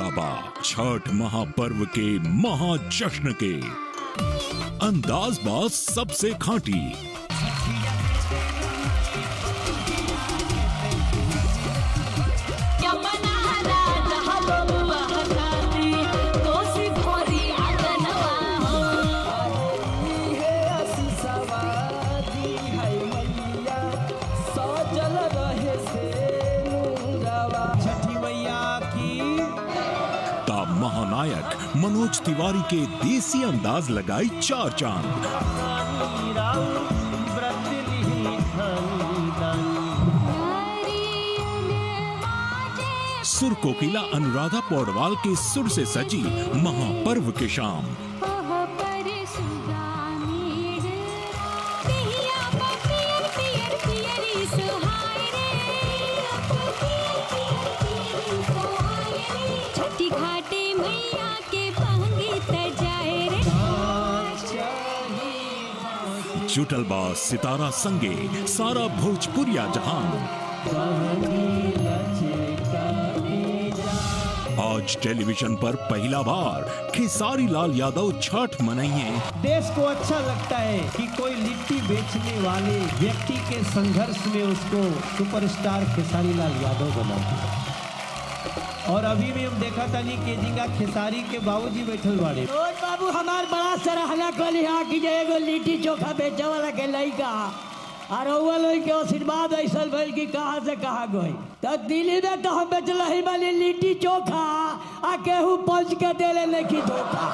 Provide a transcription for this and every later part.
मुकाबा छठ महापर्व के महाजश्न के अंदाज बाज सबसे खांटी। महानायक मनोज तिवारी के देसी अंदाज लगाई चार चांद। सुर कोकिला अनुराधा पौडवाल के सुर से सजी महापर्व की शाम। जुटल बा सितारा संगे सारा भोजपुरिया जहान। आज टेलीविजन पर पहला बार खेसारी लाल यादव छठ मनाइए। देश को अच्छा लगता है कि कोई लिट्टी बेचने वाले व्यक्ति के संघर्ष में उसको सुपरस्टार खेसारी लाल यादव बनाते हैं। और अभी भी हम देखा था नहीं कि जिंगा खेसारी के बाबूजी बैठल बाड़े। और बाबू हमार बड़ा सराहना कल यहाँ की एगो लिट्टी चोखा बेचे वाला के लइका और वो लोग के आशीर्वाद ऐसा भइल कि कहाँ से कहाँ गई। तो दिल्ली में तो हम बेचल ही वाली लिट्टी चोखा आ केहू पंच के देले नहीं की धोखा।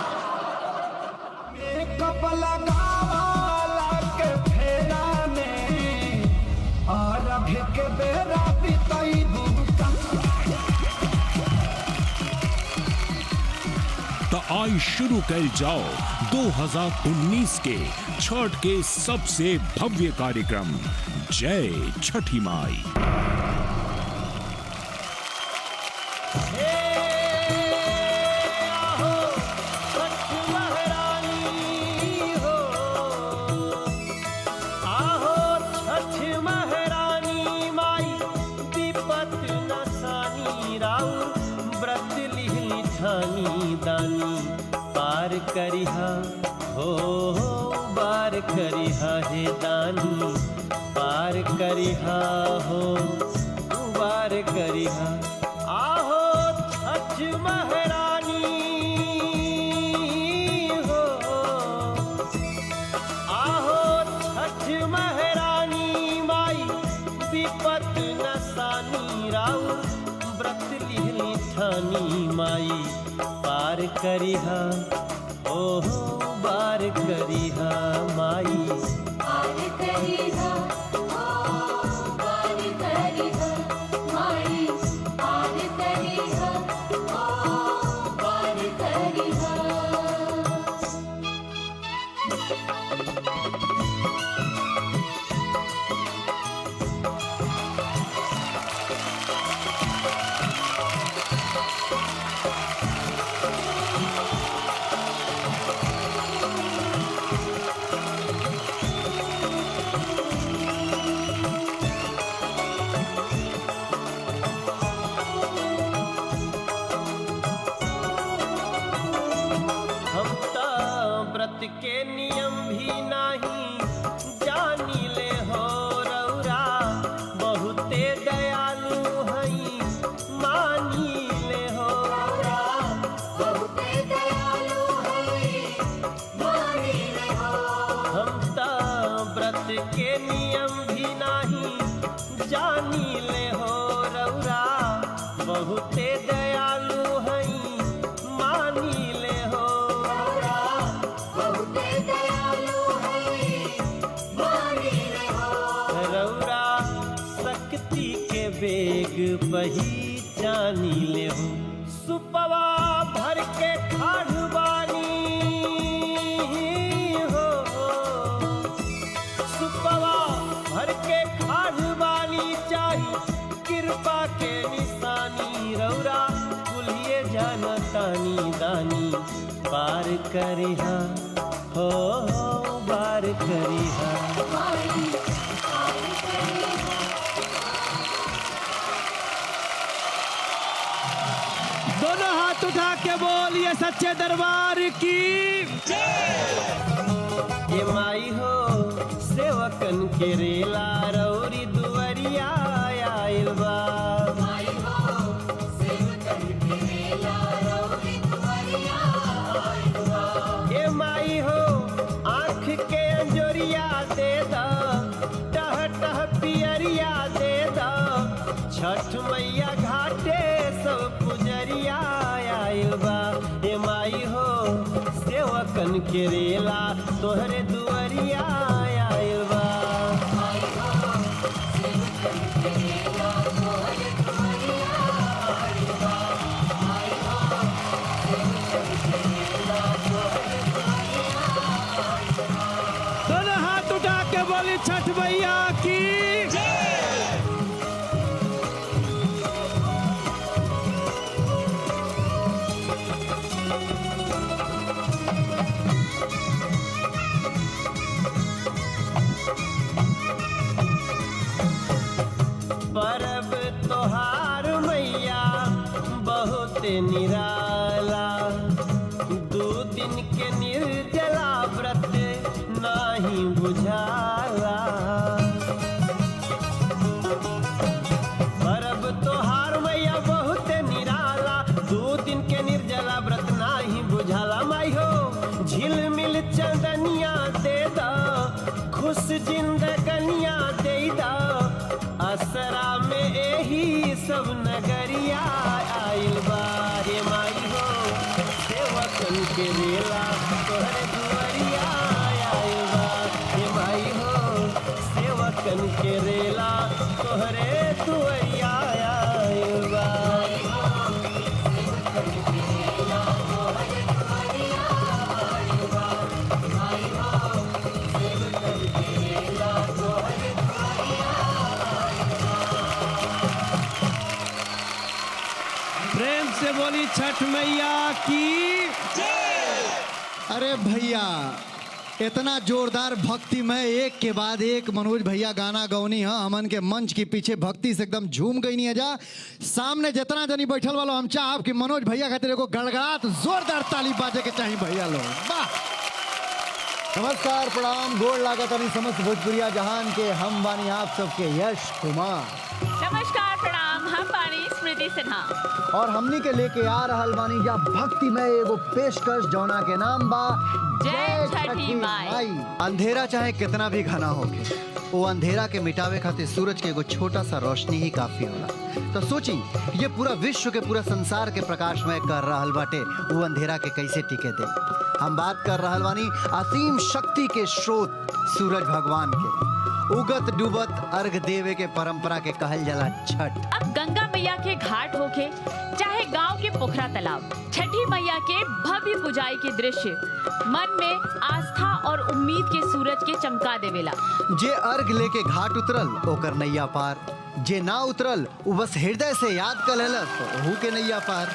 तो आई शुरू कर जाओ 2019 के छठ के सबसे भव्य कार्यक्रम जय छठी माई। बार करिहा हो बार करिहा हे दानी, बार करिहा हो बार करिहा। आहो छठ महारानी हो, आहो छठ महारानी माई विपत नसानी राउर व्रत लिहली ठानी माई। बार करिहा ओहो बार करिहा माई, बार करिहा ओ बार करिहा माई, बार करिहा ओ बार करिहा। के नियम भी नहीं जानी ले हो रौरा, बहुते दयालु हई मानी ले हो रौरा, बहुते दयालु हई मानी ले हो। हम तो व्रत के नियम भी नहीं जानी ले हो रौरा, बहुते दयालु हई मानी ले हो। बेग पहचानी ले हो, सुपवा भर के खाड़बानी हो, सुपवा भर के खाड़बानी चाही कृपा के निशानी रौरा कुलिए जाना तानी दानी। बार करिहा हो बार करिहा दोनों हाथ उठा के बोलिए सच्चे दरबार की। ये माई हो सेवकन के रेला रौरी दुवरिया आइल बा। माई हो सेवकन के रेला रौरी दुवरिया आइल बा। ये माई हो आँख के अंजोरिया दे दा, टह टह पियरिया दे दा, छठ मैया घाटे सब पुजरिया आइल बा। ये माई हो सेवकन के रेला तोहरे दुवरिया आइल बा। माई हो सेवकन के रेला तोहरे दुवरिया आइल बा। माई हो सेवकन के रेला तोहरे दुवरिया आइल बा। दोनों हाथ उठा के बोली छठ मैया की। परब तोहार मैया बहुत निराला, 2 दिन के निर्जला व्रत नाही बुझाला। परब तोहार मैया बहुत निराला, 2 दिन के निर्जला व्रत नाही बुझाला। माई हो झिलमिल चंदनिया दे दा, खुश जिंदगनिया दे दा, असरा में एही सब नगरिया आइल बा। हे माई हो सेवकन के रेला तोहरे दुवरिया आइल बा। हे माई हो सेवकन के रेला तोहरे दुवरिया आइल बा। प्रेम से बोली छठ मैया की। अरे भैया इतना जोरदार भक्ति में एक के बाद एक मनोज भैया गाना गौनी है। हमन के मंच के पीछे भक्ति से एकदम झूम गई नहीं है। जा सामने जितना जनी बैठल वालों हम चाहब कि मनोज भैया खातिर एगो गड़गड़ात जोरदार ताली बाजे के चाहिए भैया लोग। वाह नमस्कार प्रणाम गोड़ लागत अभी समस्त भोजपुरिया जहान के हम बानी आप सबके यश कुमार। नमस्कार प्रणाम हम बानी स्मृति सिन्हा और हमनी के लेके आ रहल बानी जा भक्ति में एगो पेशकश जौना के नाम बा जय छठी माई। अंधेरा चाहे कितना भी घना होके वो अंधेरा के मिटावे खातिर सूरज के एगो छोटा सा रोशनी ही काफी होला। तो सोची ये पूरा विश्व के पूरा संसार के प्रकाशमय कर रहल बाटे, वो अंधेरा के कैसे टिके दे। हम बात कर रहल बानी असीम शक्ति के स्रोत सूरज भगवान के। उगत डूबत अर्घ देवे के परंपरा के कहल जाला छठ। अब गंगा मैया के घाट होके चाहे गांव के पोखरा तालाब, छठी मैया के भव्य पुजाई के दृश्य मन में आस्था और उम्मीद के सूरज के चमका देवेला। जे अर्घ लेके घाट उतरल ओकर नैया पार, जे ना उतरल वो बस हृदय से याद कर लेलस तो ओहू के नैया पार।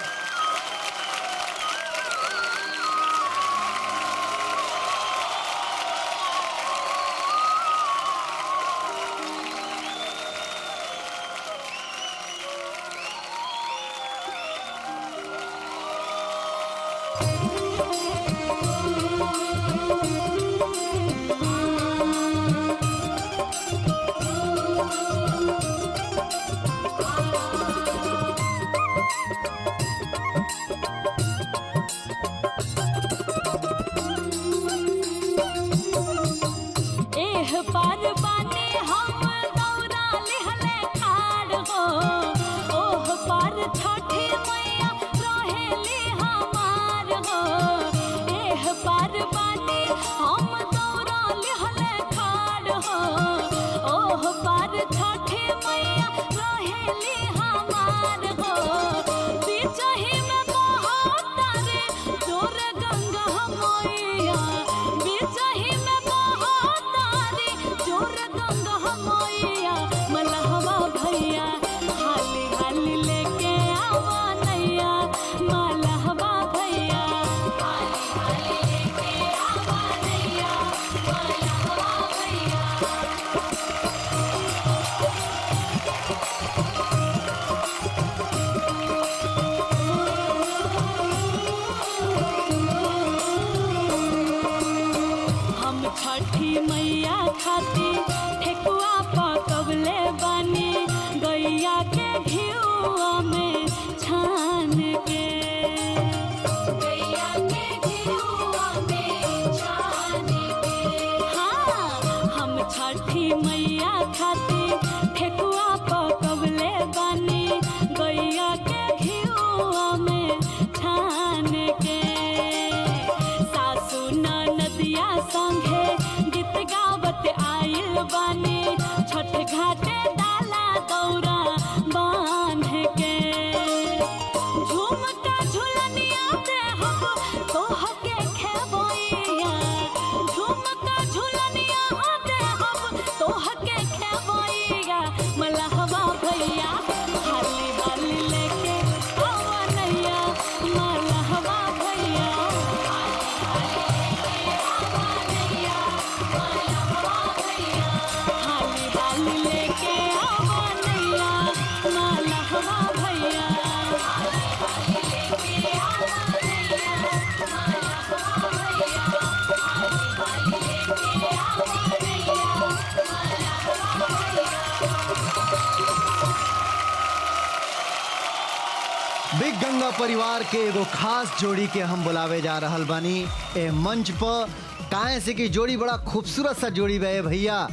बिग गंगा परिवार के एगो खास जोड़ी के हम बुलावे जा रहल बानी ए मंच पर। काहे से कि जोड़ी बड़ा खूबसूरत सा जोड़ी बा भैया।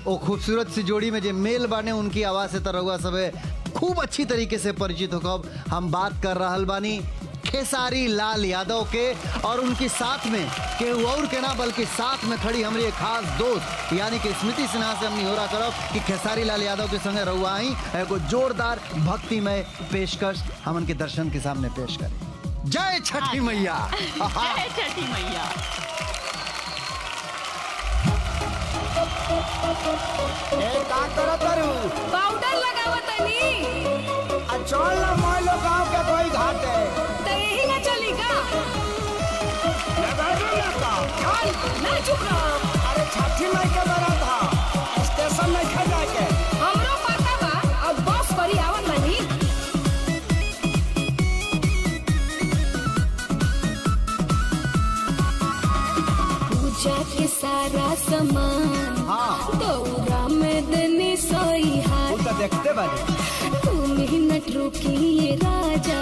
ओ खूबसूरत सी जोड़ी में जो मेल बाने उनकी आवाज से तरहुआ सबे खूब अच्छी तरीके से परिचित होकर हम बात कर रहल बानी खेसारी लाल यादव के, और उनके साथ में केहू और के ना बल्कि साथ में खड़ी हमारी एक खास दोस्त यानी कि स्मृति सिन्हा से हमने हो रहा करब कि खेसारी लाल यादव के संगे रहुआ आई एगो जोरदार भक्तिमय पेशकश हमन के दर्शन के सामने पेश करें। जय छठी मैया। जय छठी मैया। का करत तारू? पाउडर लगावत तनी। चल ना मोइलो गांव के कोई घाट है। तो यही ना चली का? लगा दो लगा। चल ना चुप रहो। अरे छठी माई के बारात था। स्टेशन में खा जाके। हमरो पता बा, अब बस करी आवत नहीं। पूजा के सारा सामान दौरा में दनी सोई हाथ। तो देखते बानी। मिनट रुकिए राजा,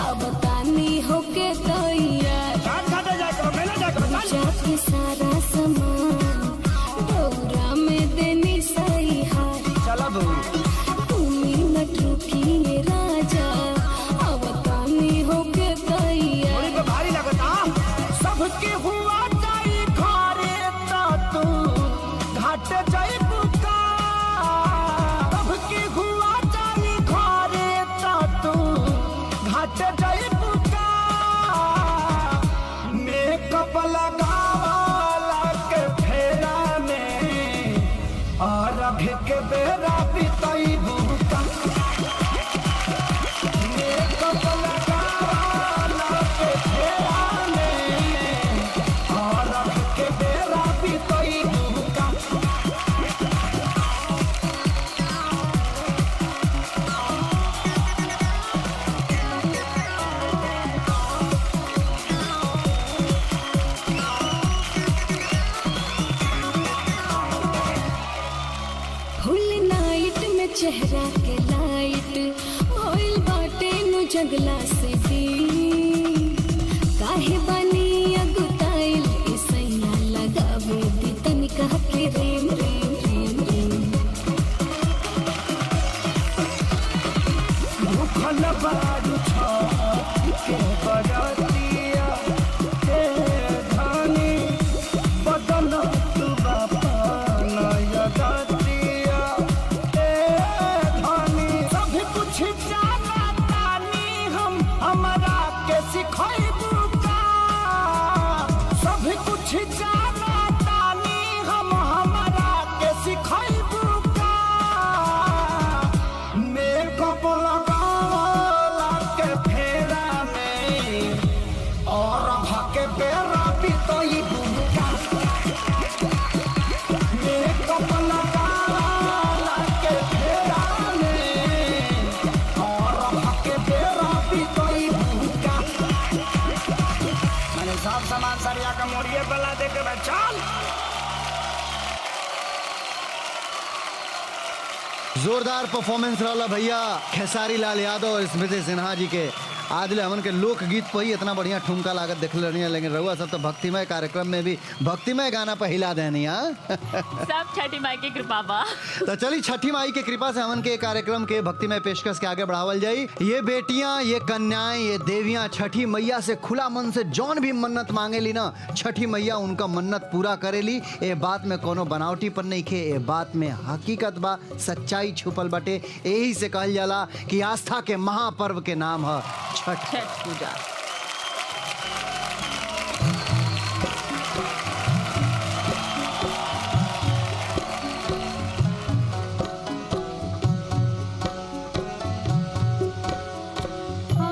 अब तानी होके तैयार। पूजा के सारा सामान दौरा में देनी सही हार। चला बहू। मिनट रुकिए राजा, अब तानी होके तैयार। भारी लगता सबके हुआ जाई घरे तो तू घाट जाई बुका। सबके हुआ जाई घरे तो तू घाट जाई बुका। मेकअप लगावला के फेरा में और अभी के बेरा बिताई बुका। मेकअप लगावला के फेरा में और अभी के बेरा बिताई बुका। फुल नाइट में चेहरा के लाइट भइल बाटे नु जंगला से भी। काहे बनी अगुताइल इसैया लगावे दी तनिका के रेम रेम रेम रेम। भूखल बारू के बरतिया के धानी बदन तू बापा नया गतिया ए धानी। सब कुछ जाना तानी हम हमरा के सिखैबू का। सब कुछ जाना तानी हम हमरा के सिखैबू का। मेकअप लगावला के फेरा में और भाके बेरा बितई बुका। मेकअप लगावला के फेरा में और भाके बेरा बितई बुका। मैंने सब सामान सरिया का मोड़िए बला दे के चल। जोरदार परफॉर्मेंस रहा भैया खेसारी लाल यादव और स्मृति सिन्हा जी के। आदिल हमन के लोकगीत पर ही इतना बढ़िया ठुमका लागत देख रही है, लेकिन रहुआ सब तो भक्तिमय कार्यक्रम में भी भक्तिमय गाना पर हिला देनी। सब छठी माई की कृपा बा। तो चलिए छठी माई की कृपा से हमन के कार्यक्रम के भक्तिमय पेशकश के आगे बढ़ावल जाई। ये बेटियां, ये कन्याएं, ये देवियां छठी मैया से खुला मन से जौन भी मन्नत मांगेली ना, छठी मैया उनका मन्नत पूरा करेली। ये बात में कोनो बनावटी पर नहीं खे, ये बात में हकीकत बा, सच्चाई छुपल बटे। यही से कहल जाला कि आस्था के महापर्व के नाम है छठ पूजा। आ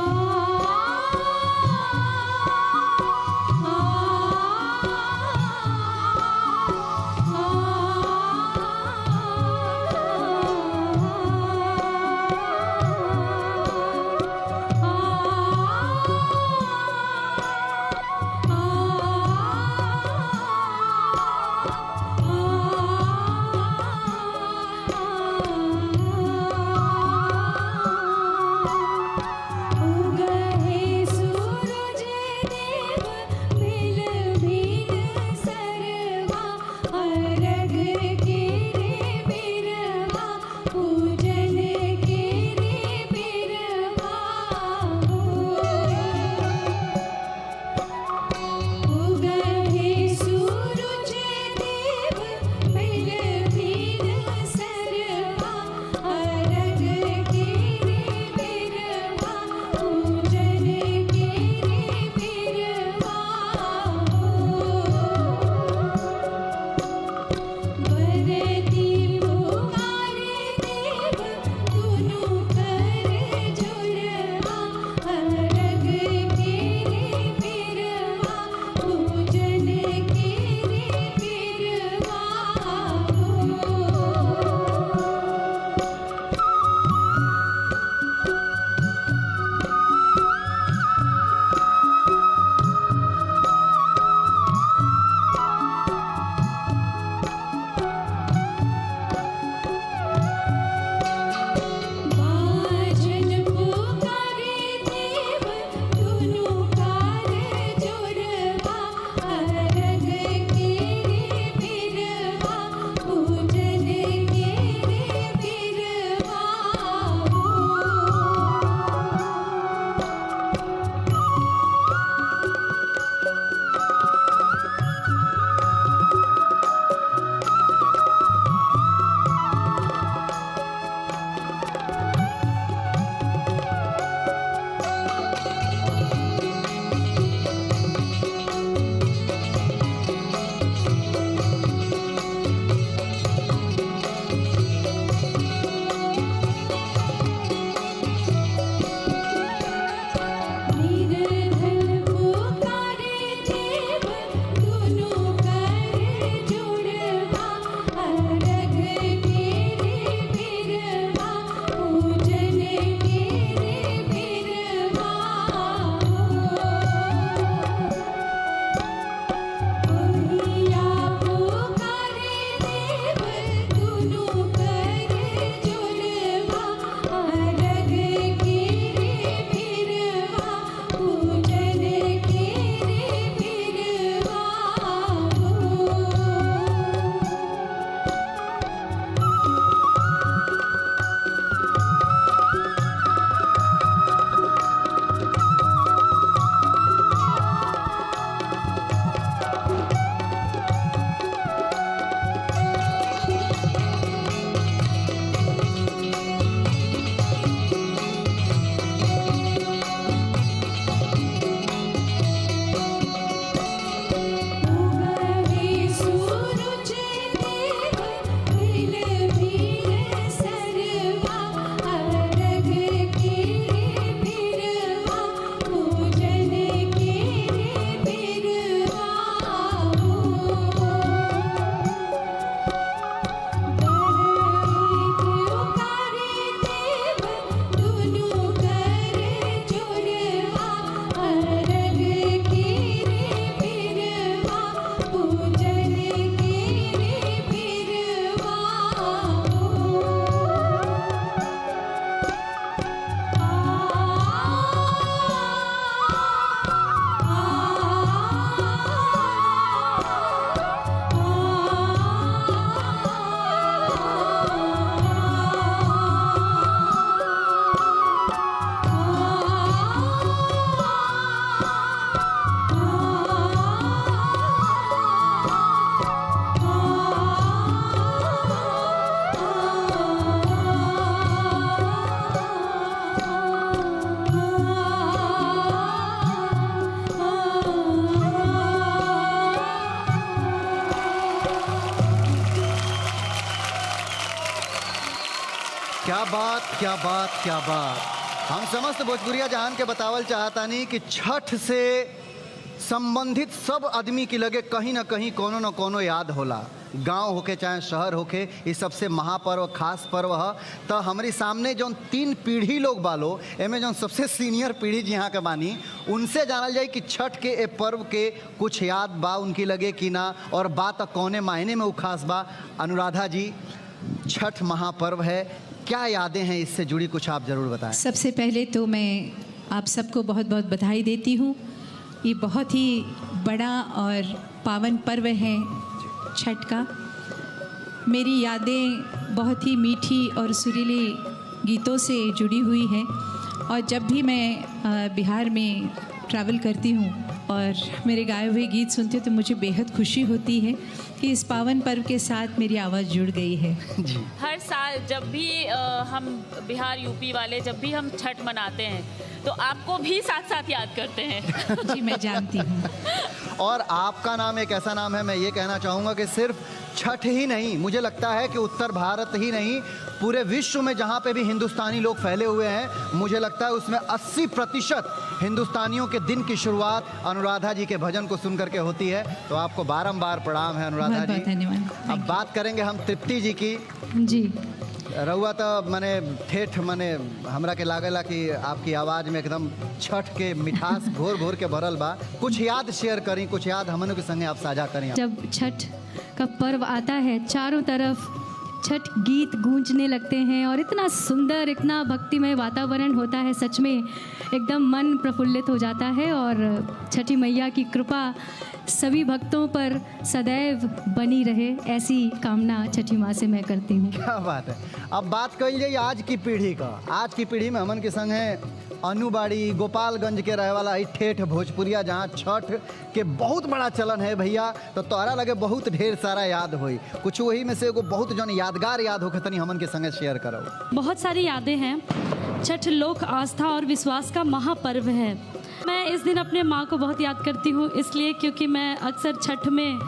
क्या बात, क्या बात। हम समस्त भोजपुरिया जहान के बतावल चाहतानी कि छठ से संबंधित सब आदमी की लगे कहीं ना कहीं कोनो न कोनो याद होला। गांव होके चाहे शहर होके, ये सबसे महापर्व खास पर्व है। तो हमारी सामने जो 3 पीढ़ी लोग बालो, एमे जो सबसे सीनियर पीढ़ी जी यहाँ के बानी, उनसे जानल जाए कि छठ के ए पर्व के कुछ याद बा उनकी लगे कि ना, और बात कौने मायने में वो खास बा। अनुराधा जी, छठ महापर्व है, क्या यादें हैं इससे जुड़ी, कुछ आप ज़रूर बताएं। सबसे पहले तो मैं आप सबको बहुत बहुत बधाई देती हूँ। ये बहुत ही बड़ा और पावन पर्व है छठ का। मेरी यादें बहुत ही मीठी और सुरीली गीतों से जुड़ी हुई हैं, और जब भी मैं बिहार में ट्रैवल करती हूँ और मेरे गाए हुए गीत सुनती हूँ तो मुझे बेहद खुशी होती है कि इस पावन पर्व के साथ मेरी आवाज़ जुड़ गई है। जी। हर साल जब भी हम बिहार यूपी वाले जब भी हम छठ मनाते हैं तो आपको भी साथ साथ याद करते हैं। जी, मैं जानती हूँ। और आपका नाम एक ऐसा नाम है, मैं ये कहना चाहूँगा कि सिर्फ छठ ही नहीं, मुझे लगता है कि उत्तर भारत ही नहीं, पूरे विश्व में जहाँ पे भी हिंदुस्तानी लोग फैले हुए हैं, मुझे लगता है उसमें 80% हिंदुस्तानियों के दिन की शुरुआत अनुराधा जी के भजन को सुन करके होती है। तो आपको बारंबार प्रणाम है अनुराधा बहुत बहुत जी। धन्यवाद। अब बात करेंगे हम तृप्ति जी की। जी, रहुआ तो मने ठेठ मने हमरा के लागला कि आपकी आवाज़ में एकदम छठ के मिठास घोर घोर के भरल बा। कुछ याद शेयर करी, कुछ याद हमनों के संगे आप साझा करें। जब छठ का पर्व आता है, चारों तरफ छठ गीत गूंजने लगते हैं और इतना सुंदर, इतना भक्तिमय वातावरण होता है, सच में एकदम मन प्रफुल्लित हो जाता है। और छठी मैया की कृपा सभी भक्तों पर सदैव बनी रहे, ऐसी कामना छठी माँ से मैं करती हूँ। क्या बात है। अब बात कही जाए आज की पीढ़ी का। आज की पीढ़ी में हमन के संग है अनुबाड़ी गोपालगंज के रहे वाला ही ठेठ भोजपुरिया, जहाँ छठ के बहुत बड़ा चलन है भैया। तो तोहरा लगे बहुत ढेर सारा याद होई, कुछ वही में से एगो बहुत जन यादगार याद होके तनी हमन के संगे शेयर करो। बहुत सारी यादें हैं। छठ लोक आस्था और विश्वास का महापर्व है। मैं इस दिन अपने माँ को बहुत याद करती हूँ, इसलिए क्योंकि मैं अक्सर छठ में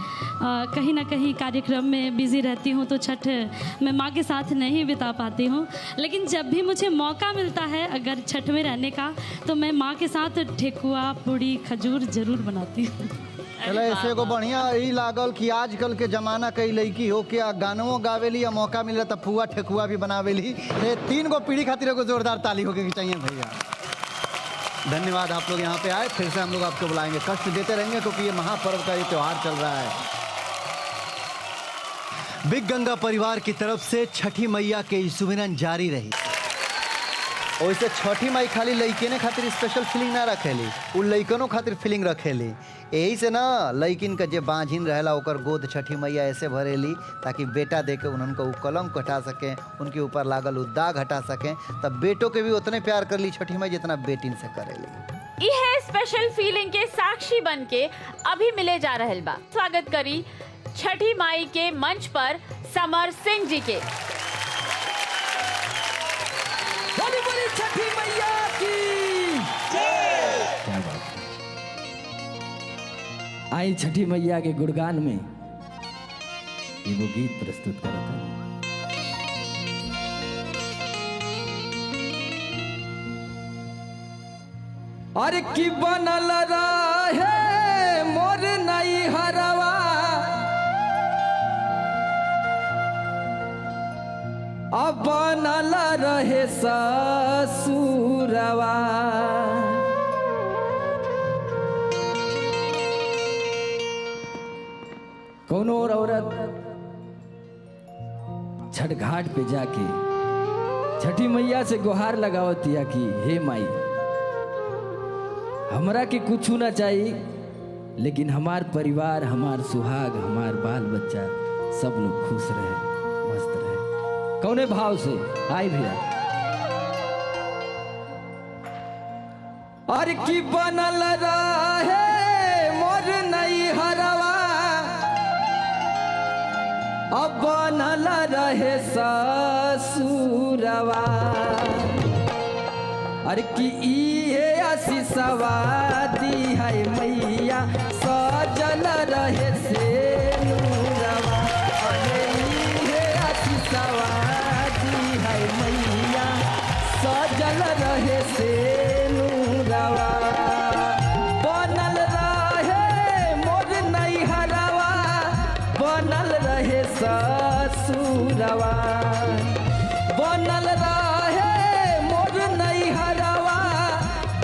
कहीं ना कहीं कार्यक्रम में बिज़ी रहती हूँ, तो छठ मैं माँ के साथ नहीं बिता पाती हूँ। लेकिन जब भी मुझे मौका मिलता है अगर छठ में रहने का, तो मैं माँ के साथ ठेकुआ, पूड़ी, खजूर ज़रूर बनाती हूँ। चलो, ऐसे को बढ़िया ही लागल कि आजकल के जमाना कई लड़की हो के गानों गावेली या मौका मिले तो पुआ ठेकुआ भी बनावेली। 3 गो पीढ़ी खातिर एगो जोरदार ताली होके चाहिए भैया। धन्यवाद, आप लोग यहाँ पे आए। फिर से हम लोग आपको बुलाएंगे, कष्ट देते रहेंगे क्योंकि ये महापर्व का ये त्योहार चल रहा है। बिग गंगा परिवार की तरफ से छठी मैया के सुमिरन जारी रही। वैसे छठी माई खाली लइकने खातिर स्पेशल फीलिंग ना रखेली, उ लइकनों खातिर फीलिंग रखेली। यही से ना लइकिन का जे बांझिन रहेला ओकर गोद छठी मैया ऐसे भरेली ताकि बेटा देके उनको कलंक हटा सकें, उनके ऊपर लागल दाग हटा सकें। तब बेटों के भी उतने प्यार कर ली छठी माई जितना बेटिन से करेली। यह स्पेशल फीलिंग के साक्षी बन के अभी मिले जा रहल बा। स्वागत करी छठी माई के मंच पर समर सिंह जी के। बोली बोली छठी मैया की जय। क्या बात। आई छठी मैया के गुणगान में एगो गीत प्रस्तुत करत है। अरे की बनल रहे मोर नई हरवा, अब बनल रहे ससुरवा। कोनो औरत छठ घाट पे जाके छठी मैया से गुहार लगावतिया कि हे माई, हमरा के कुछ ना चाहिए, लेकिन हमार परिवार, हमार सुहाग, हमार बाल बच्चा सब लोग खुश रहे, मस्त रहे। कौने भाव से आई भैया। और की बनल रहे मोर नई हरवा, अब बनल रहे ससुरवा। अरे की इहे आशीषवा दी है मैया, सजल रहे से नूरवा। अरे इहे आशीषवा दी है मैया, सजल रहे से नूरवा बनल रहे मोर नैहरवा बनल रहे ससुरवा बनल रहे मोर नैहरवा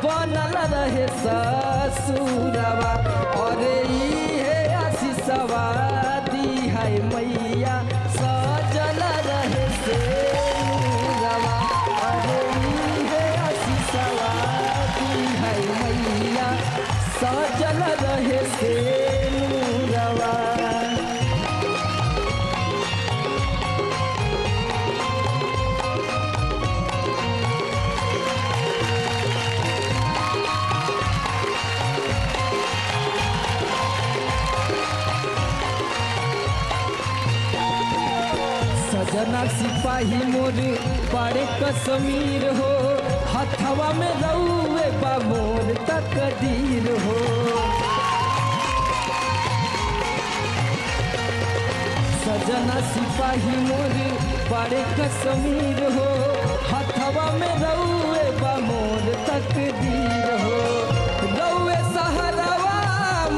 बनल रहे ससुरवा और इहे आशीषवा दी है मैया सजल रहे से नूरवा और इहे आशीषवा दी है मैया सजल रहे से नूरवा। सजना सिपाही मोर बड़े कश्मीर हो हथवा में रउए बा मोर तकदीर हो सजना सिपाही मोर बड़े कश्मीर हो हथवा में रउए बा मोर तकदीर हो रउए सहारावा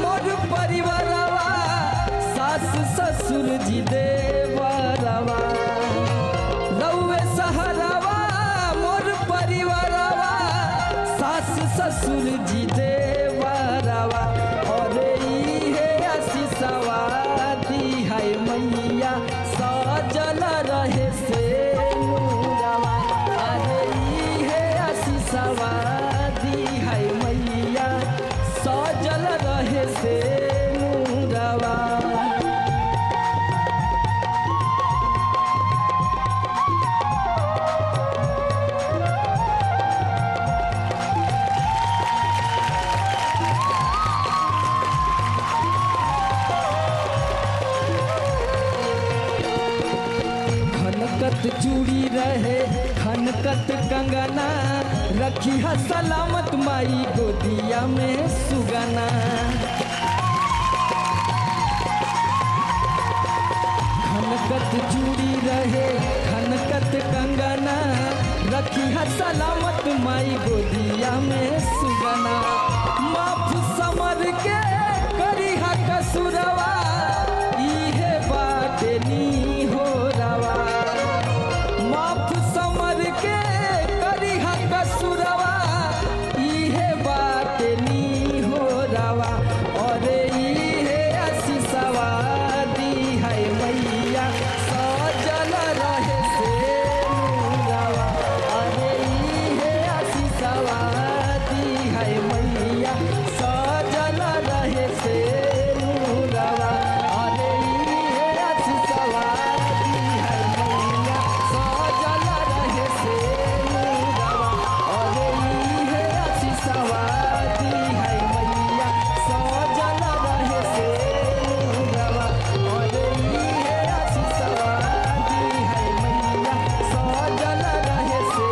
मोर परिवारवा सास ससुर जी देवरवा रउए सहारावा मोर परिवारवा सास ससुर जी देवरवा और इहे आशीषवा दी है मैया सजल रहे से नूरवा अरे इहे आशीषवा दी है मैया सजल रहे से नूरवा। खनकत चूड़ी रहे खनकत कंगना रखी है सलामत माई गोदिया में सुगना खनकत चूड़ी रहे खनकत कंगना रखी है सलामत माई गोदिया में सुगना माफ समर के करी है कसुरवा इहे बाटे नी हो रवा माफ समर के करी है कसुरवा इहे बाटे नी हो रवा और इहे आशीषवा दी है मैया सजल रहे से नूरवा अरे इहे आशीषवा दी है मैया सजल रहे से नूरवा अरे इहे आशीषवा दी है मैया सजल रहे से नूरवा अरे इहे आशीषवा दी है मैया सजल रहे से नूरवा अरे इहे आशीषवा दी है मैया सजल रहे से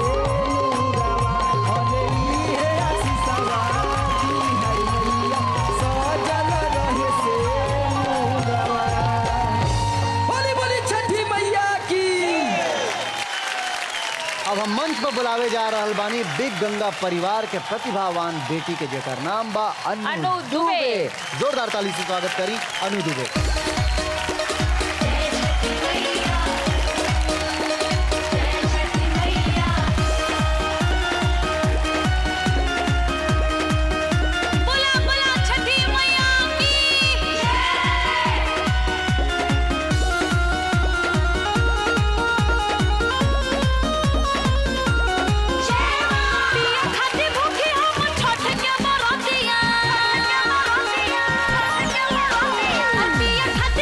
नूरवा अरे इहे आशीषवा दी है मैया सजल रहे से नूरवा। बोली बोली छठी मैया की। अब हम मंच पर बुलावे जा रहल बानी बिग गंगा परिवार के प्रतिभावान बेटी के जेकर नाम बा अनु दुबे। जोरदार ताली से स्वागत करी अनु दुबे। बोला बोला छठी मैया की पिया खाती भूखी हम छठ के बरतिया पिया खाती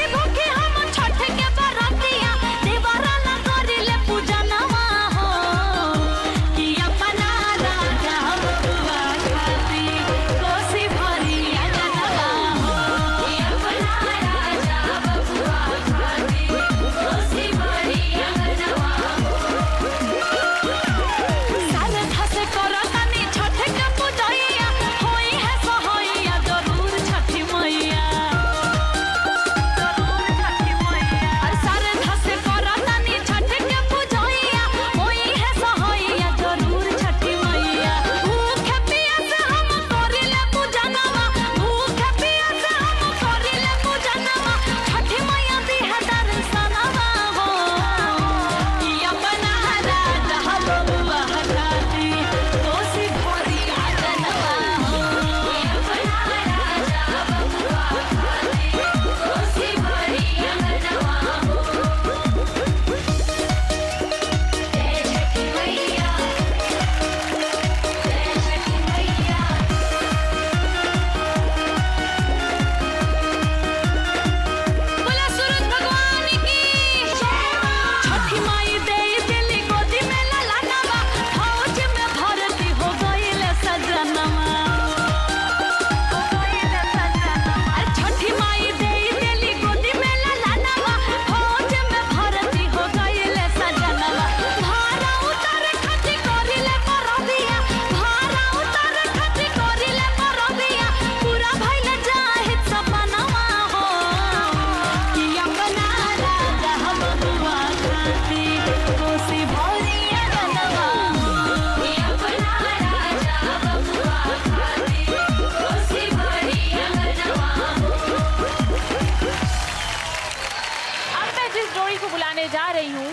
रही हूँ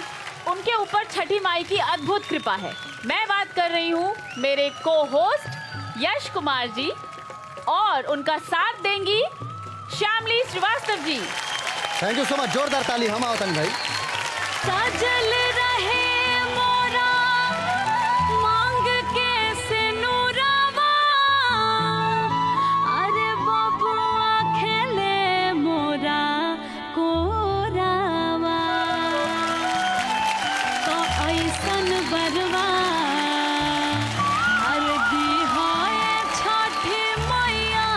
उनके ऊपर छठी माई की अद्भुत कृपा है। मैं बात कर रही हूँ मेरे को होस्ट यश कुमार जी और उनका साथ देंगी श्यामली Srivastava ji. Thank you so much, जोरदार ताली हम आवतन भाई। सजल रहे मोरा मांग के सिनुरवा, अरे बबुआ खेले मोरा कोरावा, तो ऐसन बरवा अरे दिहाए छठी मैया,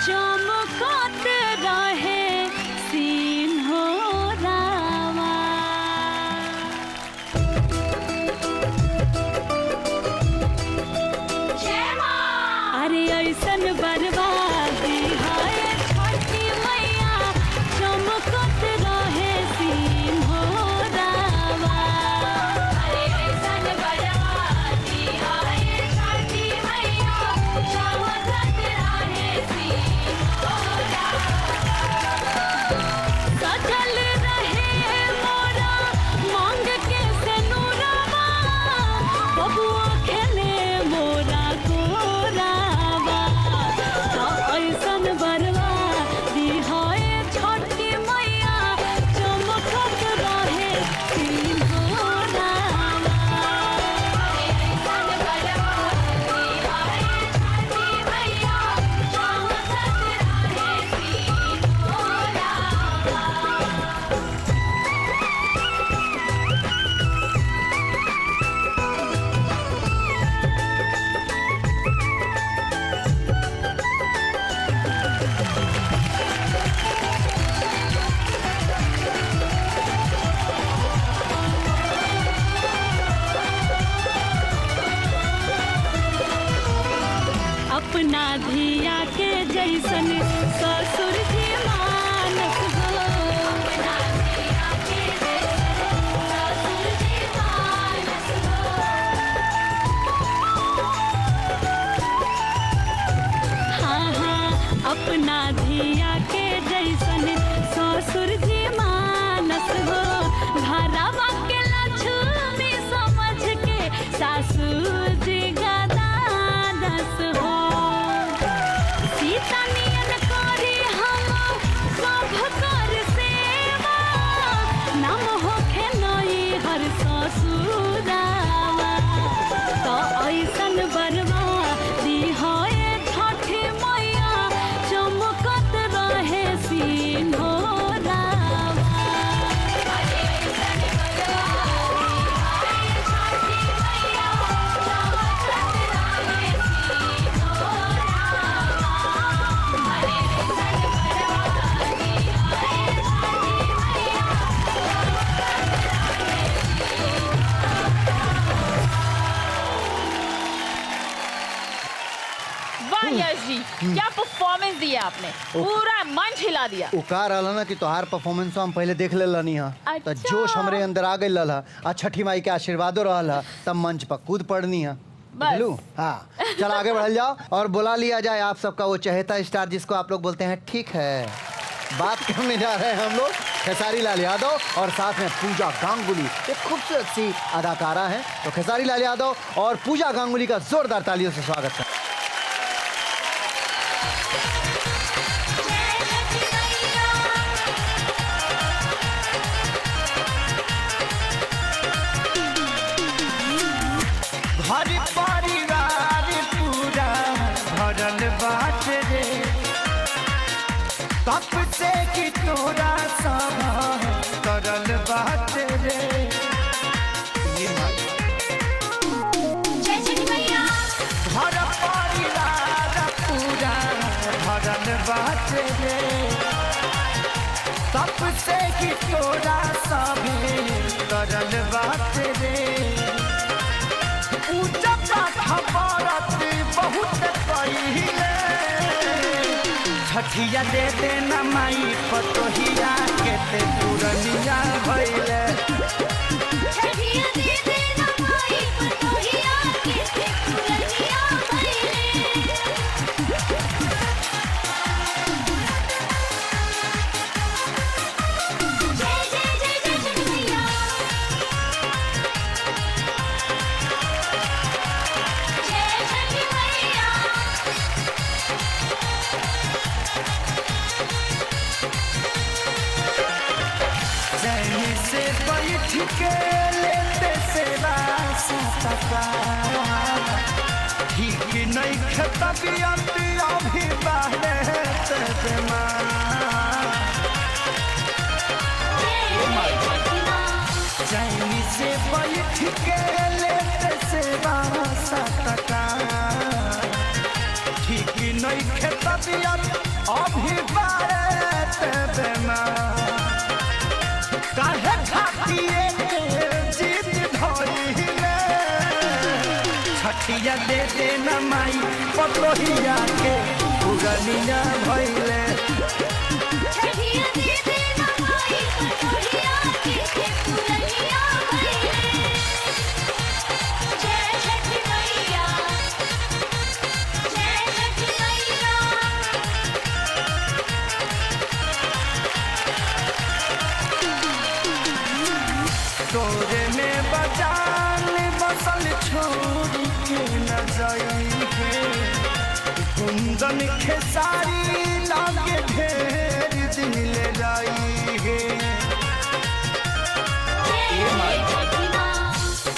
चमकत रहे सीन हो रावा। अरे ऐसन बर्बादी हाय छठी मैया, चमकत रहे सीन हो रावा। अरे ऐसन बर्बादी हाय छठी मैया, चमकत रहे सीन हो सजल रहे मोरा मांग के सिनुरवा, बबुआ खेले मोरा कोरावा, तो ऐसन बरवा दिहाए छठी मैया, चमकत रहे सीन हो रावा। ऐसन बरवा दिहाए छठी मैया, चमकत रहे सीन हो रावा। अपना धिया के जैसन ससुर जी मानस हो, अपना धिया के जैसन ससुर जी मानस हो। हाँ हाँ, अपना धिया के जैसन ससुर जी मानस हो, घरवा के लक्ष्मी समझ के सासू जी गदानस हो। सीता नियन करी हम सब कर सेवा, नाम होखे नई हर ससुरावा, तो ऐसन बरवा दिहाए छठी मैया, चमकत रहे सीन हो रावा। अरे ऐसन बरवा दिहाए छठी मैया, चमकत रहे सीन हो रावा। अरे ऐसन बरवा दिहाए छठी मैया, वाह यश जी, क्या परफॉर्मेंस दिया आपने, पूरा मंच हिला दिया। उकार रहला ना कि तोहार परफॉर्मेंस हम पहले देख लेला नहीं हा, तो अच्छा। जोश हमरे अंदर आ गई लला, आ छठी माई के आशीर्वादो रहला, तब मंच पर कूद पड़नी है। बुझलू? हाँ, चल आगे बढ़ल जाओ और बुला लिया जाए आप सबका वो चहेता स्टार जिसको आप लोग बोलते हैं ठीक है। बात करने जा रहे हैं हम लोग खेसारी लाल यादव और साथ में पूजा गांगुली, एक खूबसूरत सी अदाकारा है। तो खेसारी लाल यादव और पूजा गांगुली का जोरदार तालियों से स्वागत है। घर परिवार पूरा भरल बात रे, तब से कि तोरा सब करल बात रे। घर परिवार पूरा भरल बात रे, तब से कि तोरा सब करल बात रे। पूजा पाठ व्रत बहुत कइले, छठिया दे देना माई पतोहिया के ते पुरनिया भइले। छठिया दे देना माई पतोहिया के ते पुरनिया भइले। जय जय जय ठीक नहीं तबियत अभी बाहरे से बीमार चैनी से बैठ के लेते से टका ठीक नहीं तबियत अभी बाहरे से बीमार काहे खातिए जीत धइले छठिया दे दे न माई पतोहिया के उगलिया भइले छठिया दे दे न माई पतोहिया के उगलिया भइले जय छठी मैया जय छठी मैया तोरे में बजान बसल छोड़ के न जाई है कुंदन खेसारी लागे ढेर दिन ले जाई है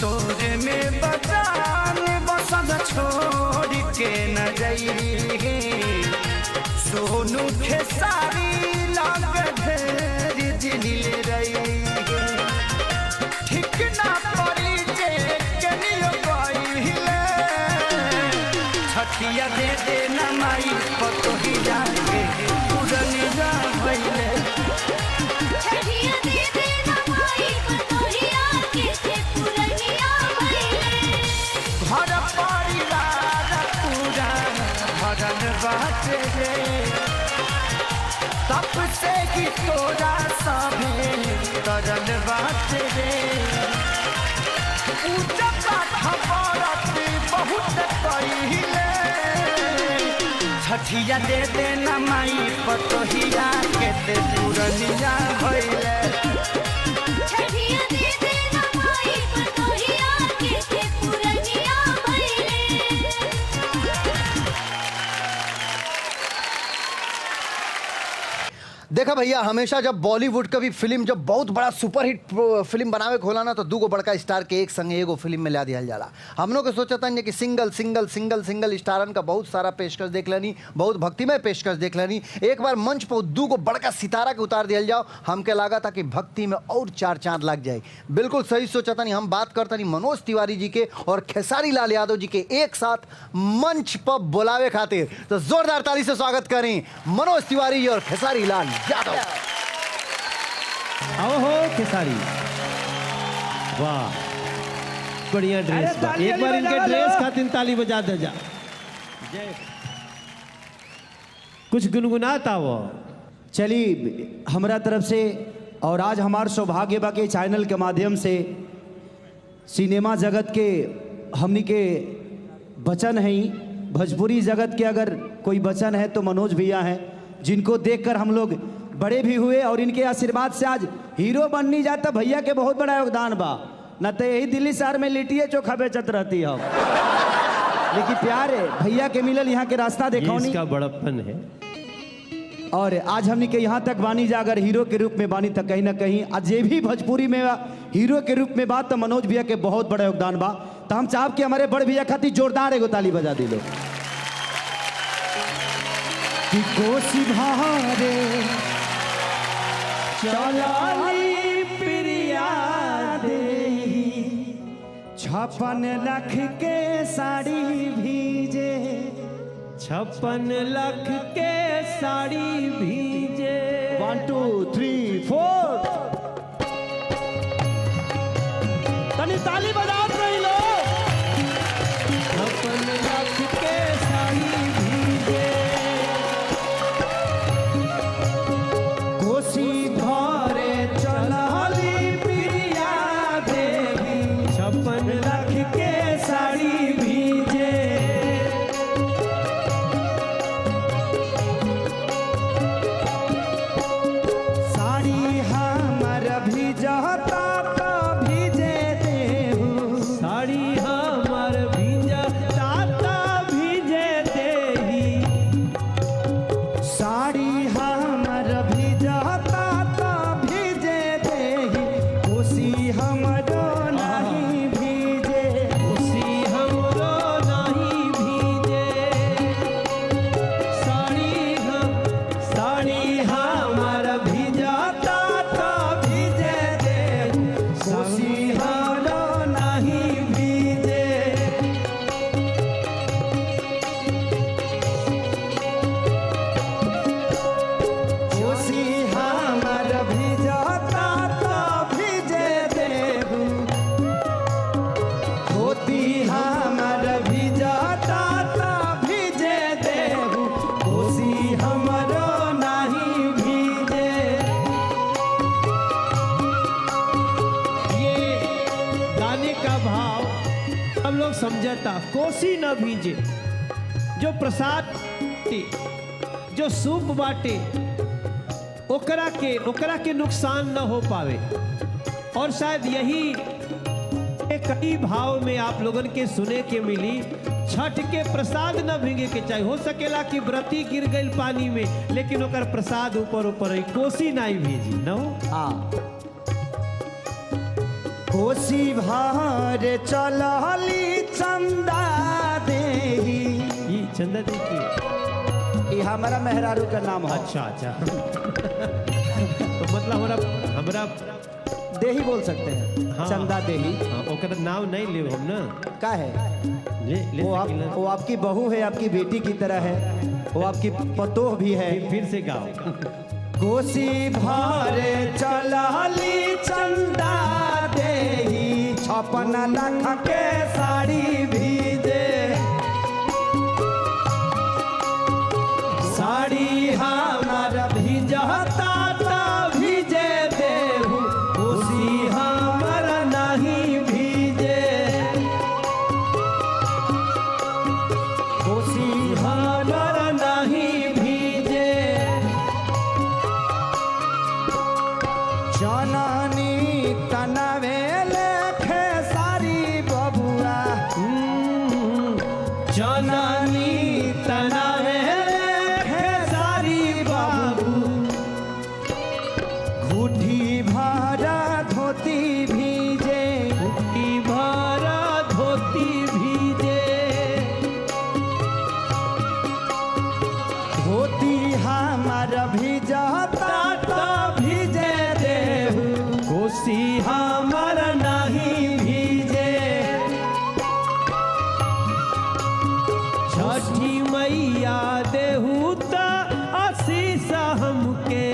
तोरे में बजान बसल छोड़ के न जाई है सोनू खेसारी लागे ढेर दिन ले जाई ना पड़ी जे कनियो गइले छठिया दे दे न माई पतोहिया के उड़निया भइले छठिया दे दे न माई पतोहिया के उगलिया भइले घर परिवार पूरा भरल बाटे रे तब से कि तोरा सभे तरल बाटे रे पूजा पाठ बरती बहुत कइले छठिया दे दे न माई पतोहिया के ते पुरनिया भइले छठिया दे दे न माई पतोहिया के उगलिया भइले देखा भैया, हमेशा जब बॉलीवुड का भी फिल्म जब बहुत बड़ा सुपरहिट फिल्म बनावे खोला ना तो दूगो बड़का स्टार के एक संगे एगो फिल्म में ला दिया जाला। हम लोग के सोचा था कि सिंगल सिंगल सिंगल सिंगल स्टारन का बहुत सारा पेशकश देख लेनी, बहुत भक्तिमय पेशकश देख लेनी, एक बार मंच पर दूगो बड़का सितारा के उतार दिया जाओ। हमके लगा था कि भक्ति में और चार चांद लग जाए। बिल्कुल सही सोचा था। हम बात करता नहीं मनोज तिवारी जी के और खेसारी लाल यादव जी के एक साथ मंच पर बुलावे खातिर। तो जोरदार ताली से स्वागत करें मनोज तिवारी और खेसारी लाल यादव। आओ हो खेसारी, वाह बढ़िया ड्रेस बा। एक बार इनके ड्रेस खातिर ताली बजा दे जा। कुछ गुनगुनाता वो। चलिए हमारा तरफ से और आज हमारे सौभाग्य बा के चैनल के माध्यम से सिनेमा जगत के हमनी के बचन है, भोजपुरी जगत के अगर कोई बचन है तो मनोज भैया हैं, जिनको देखकर हम लोग बड़े भी हुए और इनके आशीर्वाद से आज हीरो बननी जाता। भैया के बहुत बड़ा योगदान बा, न तो यही दिल्ली शहर में लिट्टिए चोखा बेचत रहती है, लेकिन प्यार है भैया के मिलल यहाँ के रास्ता देखो नहीं, इसका बड़प्पन है। और आज हमने के यहाँ तक बानी जा, अगर हीरो के रूप में बानी तक कहीं ना कहीं आज ये भी भोजपुरी में हीरो के रूप में बात तो मनोज भैया के बहुत बड़ा योगदान बा। तो हम चाह के हमारे बड़ भैया खातिर जोरदार एगो ताली बजा दी लो कि कोसी भारे चलाली प्रिया दे 56 लाख के साड़ी भीजे, 56 लाख के साड़ी भीजे। 1 2 3 4 तनी ताली बजा रही लो। 56 लाख के साड़ी भीजे, कोसी घरे चलाली प्रिया देवी 56 लाख के साड़ी भीजे। साड़ी हमर भीजता तो भीजे देहू धोती हमर भिजता ता भिजे देहु कोसी हमरो नहीं भीजे। ये गाने का भाव हम लोग समझता, कोसी न भीजे, जो प्रसाद जो सूप बाटे ओकरा के नुकसान न हो पावे। और शायद यही कई भाव में आप लोगन के सुने के मिली, छठ के प्रसाद न भीगे के चाहिए। हो सकेला कि व्रती गिर गई पानी में, लेकिन ओकर प्रसाद ऊपर ऊपर ही, कोसी नहीं भीजी न हो। हाँ, कोसी भार चलली चंदा देही। ये चंदा देखिए, ये हमारा मेहरारू का नाम है। अच्छा अच्छा तो मतलब हमरा देही बोल सकते हैं। हाँ, चंदा देही। हाँ, ओकर नाम नहीं ले हम ना। का है ले वो आपकी बहू है, आपकी बेटी की तरह है, वो आपकी पतोह भी है। फिर से गाओ। कोसी भारे चलली चंदा देही 56 लाख के साड़ी भीजे। साड़ी हमार भिजता ता भिजे देहु कोसी हमर नहीं भीजे। कोसी हमर नहीं भीजे। जननी तनवे लेखे सारी बबुआ। जननी तनवे लेखे सारी बाबू। घुटी भरा धोती भीजे। घुटी भरा धोती भीजे। धोती हमार भिजता ता भीजे देहु कोसी हमर नहीं भीजे। छठी मैया देहु ता आशीष हमके,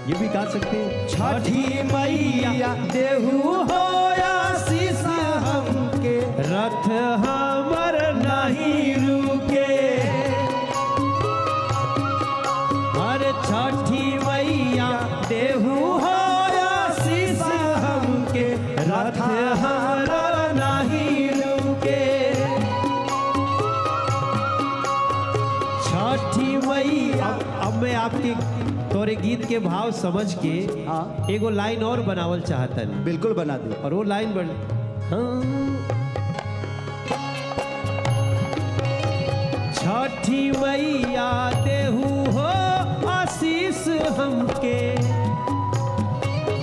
ये भी गा सकते हैं। छठी मैया देहु हो आशीष हमके। रथ हमर नहीं रुके। हर छठी मैया देहु हो आशीष हमके। रथ हमर नहीं रुके। छठी मैया। अब मैं आपके तोरे गीत के भाव समझ के एगो लाइन और बनावल चाहता। बिल्कुल बना दे। और वो लाइन बन छठी मैया देहु हो आशीष हमके।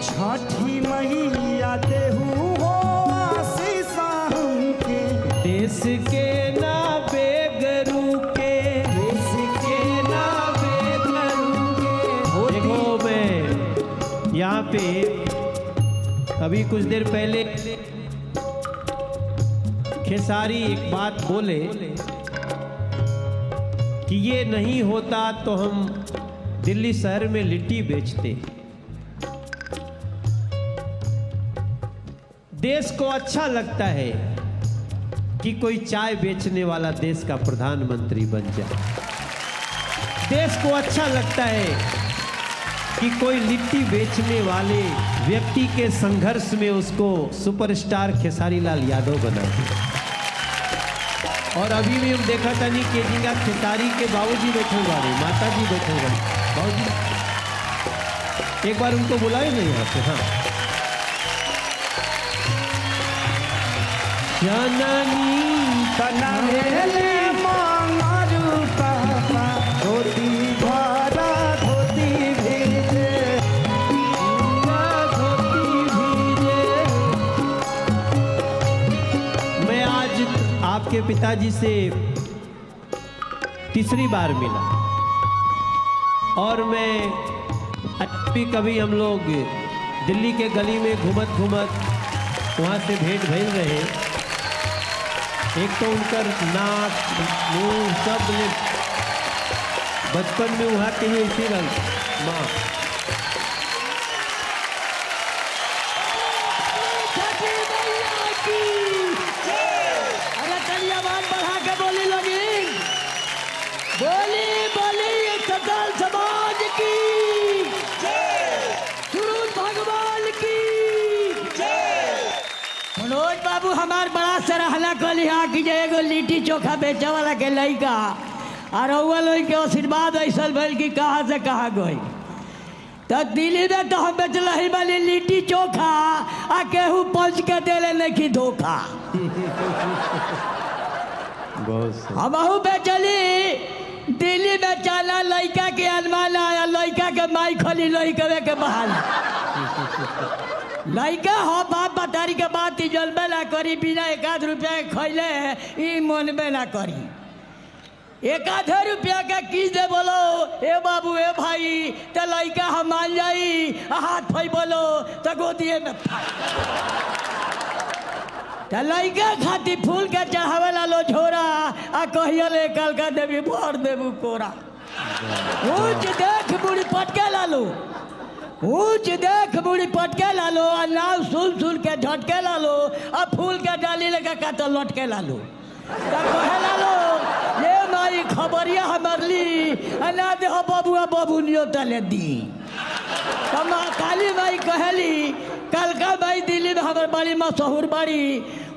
छठी मैया देहु हो आशीष हमके। देश के ना बेगरू के। देश के ना बेगरू के। देखो मैं यहाँ पे अभी कुछ देर पहले खेसारी एक बात बोले कि ये नहीं होता तो हम दिल्ली शहर में लिट्टी बेचते। देश को अच्छा लगता है कि कोई चाय बेचने वाला देश का प्रधानमंत्री बन जाए। देश को अच्छा लगता है कि कोई लिट्टी बेचने वाले व्यक्ति के संघर्ष में उसको सुपरस्टार खेसारी लाल यादव बना दे। और अभी भी हम देखा था नहीं कि जिंगा खेसारी के बाबूजी बैठे हुआ रहे, माता जी बैठे हुए बाबूजी। एक बार उनको बुलाए नहीं यहाँ पे। हाँ, जननी तनवेले मांगरू पापा। धोती भरा धोती भीजे। धोती भीजे। मैं आज आपके पिताजी से तीसरी बार मिला और मैं कभी हम लोग दिल्ली के गली में घूमत घूमत वहाँ से भेंट भइल रहे। एक तो उनकर नाक मुंह सब बचपन में वहाँ के ही ऐसी रंग माँ। सराहना कली हा कि जे एगो लिट्टी चोखा बेचे वाला के लइका और रउआ लोग के आशीर्वाद ऐसा भइल कि कहाँ से कहाँ गई। तो दिल्ली में तो हम बेचल ही वाली लिट्टी चोखा आ केहू पंच के देले नहीं कि धोखा। हमहू बेचली दिल्ली में चला लइका के अनुमान आया लइका के माई खोली लइकवे के बहाना। लइका हो बाप बतारी के बात जलबे ना करी बिना 1 रुपया के खैले ई मनबे ना करी। 1 रुपया का की दे बोलो ए बाबू ए भाई तो लइका हम मान जाई हाथ फै बोलो तो गोदिए में तो लइका खाती फूल के चढ़ावे ला लो झोरा आ कहियो ले कल का देवी भर देबू कोरा। ऊंच देख बूढ़ी पटके ला लो ऊंच देख बूढ़ी पटके ला लो आ नाव सुन के झटके ला लो आ फूल के डाली लगा का तो लटके ला लो कहे ला लो ये माई खबरिया हमार ली ना दे हो बबुआ बबुनियो तले दी। कमा काली माई कहली कलका माई दिल्ली में हमार बड़ी मशहूर बड़ी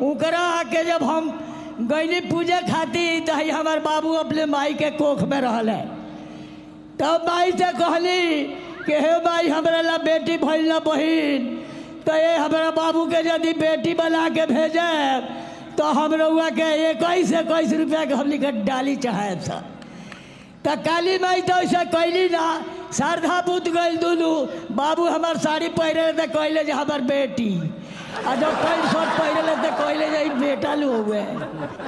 उकरा आके जब हम गईली पूजे खाती तो हमार बाबू अपने माई के कोख में रहल है। तब माई से कहली कि हे माई हमारा ला बेटी भइल ना बहिन तो ये हमारा बाबू के यदि बेटी बना के भेजे तो हम रउआ के 21 रुपया के हमनी के डाली चाहे सर। तो काली माई तो ऐसे कैली ना श्रद्धा बुद्ध गई दुनू बाबू हमार साड़ी पहरे तो कहले जे हमार बेटी और जब पैंट शर्ट पहरे तो कहले जे बेटा लू हुए।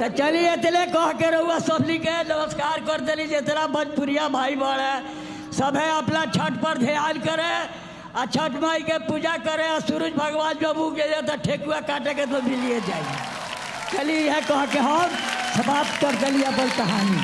तो चलिए इतने कह के रउआ सबली के नमस्कार कर दिली जितना भोजपुरिया भाई बड़े सब है अपना छठ पर ध्यान करे और छठ माई के पूजा करे और सूरज भगवान जब उगे जाए तो ठेकुआ काटे के तो मिलिए जाए। चलिए यह कह के हम समाप्त कर दिली अपन कहानी।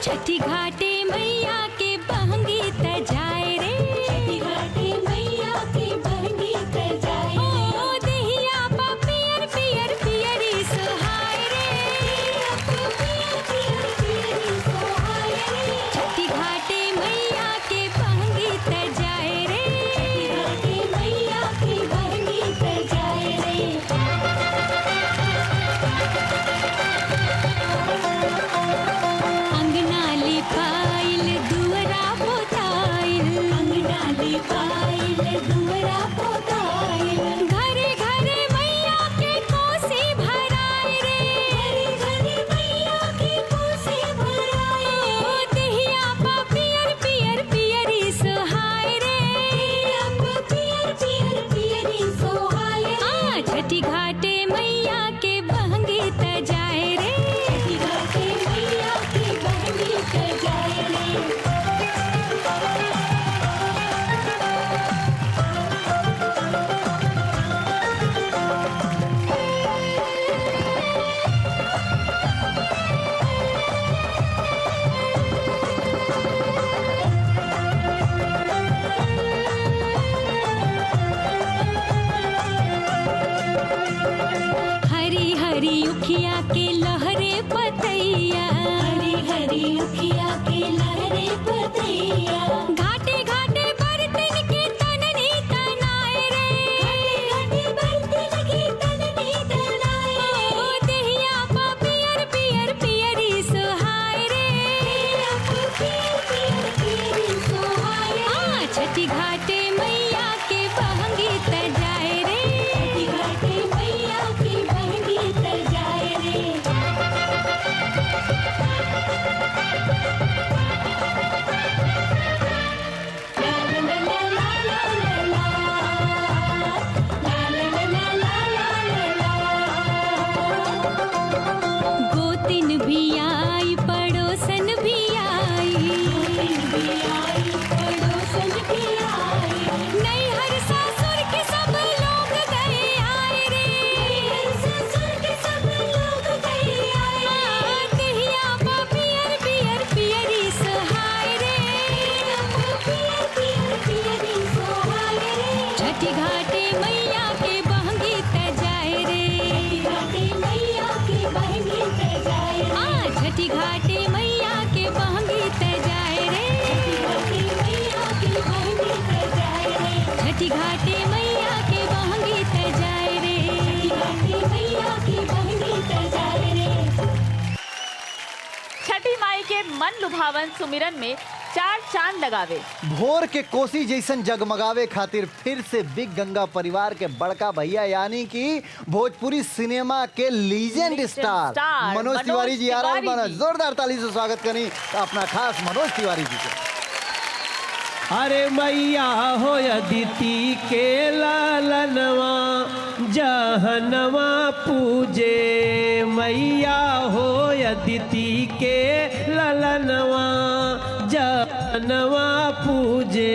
छठी घाटे मैया के बहंगी तजाए रे छठी घाटे मैया के बहंगी तजाए ओ देहिया पा पियर पियर पियरी सुहाए रे पियर पियर पियरी सुहाए रे छठी घाटे मैया के बहंगी तजाए रे छठी घाटे मैया के बहंगी तजाए रे। पाइल दुवरा पोताइल अंगना लिपाइल दुवरा पोताइल घरे घरे मैया के कोसी भराए रे घरे घरे मैया के कोसी भराए ओ देहिया पा पियर पियर पियरी सुहाए रे देहिया पा पियर पियर पियरी सुहाए रे छठी घाटे मैया के बहंगी तजाए रे छठी घाटे मैया के बहंगी तजाए रे। हरी हरी उखिया के लहरे पतैया हरी हरी उखिया के लहरे पतैया घाटे घाटे बर्तन के तननी तनाए रे घाटे घाटे बर्तन के तननी तनाए ओ देहिया पा पियर पियर पियरी सुहाए रे देहिया पा पियर पियर पियरी सुहाए आ छठी घाटे मैया के बहंगी तजाए रे छठी घाटे मैया के बहंगी तजाए रे। मन लुभावन सुमिरन में 4 चांद लगावे। भोर के कोसी जैसन जगमगावे खातिर फिर से बिग गंगा परिवार के बड़का भैया यानी कि भोजपुरी सिनेमा के लीजेंड स्टार मनोज तिवारी जी आ रहे हैं। जोरदार ताली से स्वागत करें अपना खास मनोज तिवारी जी को। अरे मैया हो अदिति के लालनवा जहनवा पूजे, मैया हो अदिति के लालनवा जहनवा पूजे।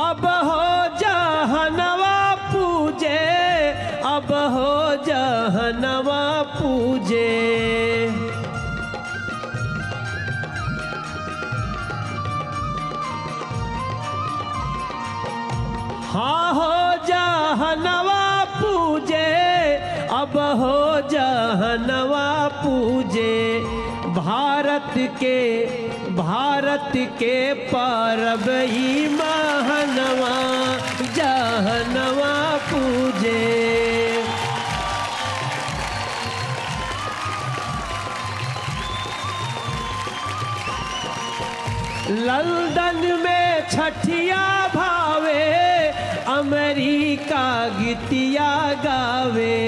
अब हो जहनवा पूजे, अब हो जहनवा पूजे। हाँ हो जहनवा पूजे, अब हो जहनवा पूजे। भारत के परब ई महनवा जहनवा पूजे। लंदन में छठिया भावे, अमेरिका गीतिया गावे।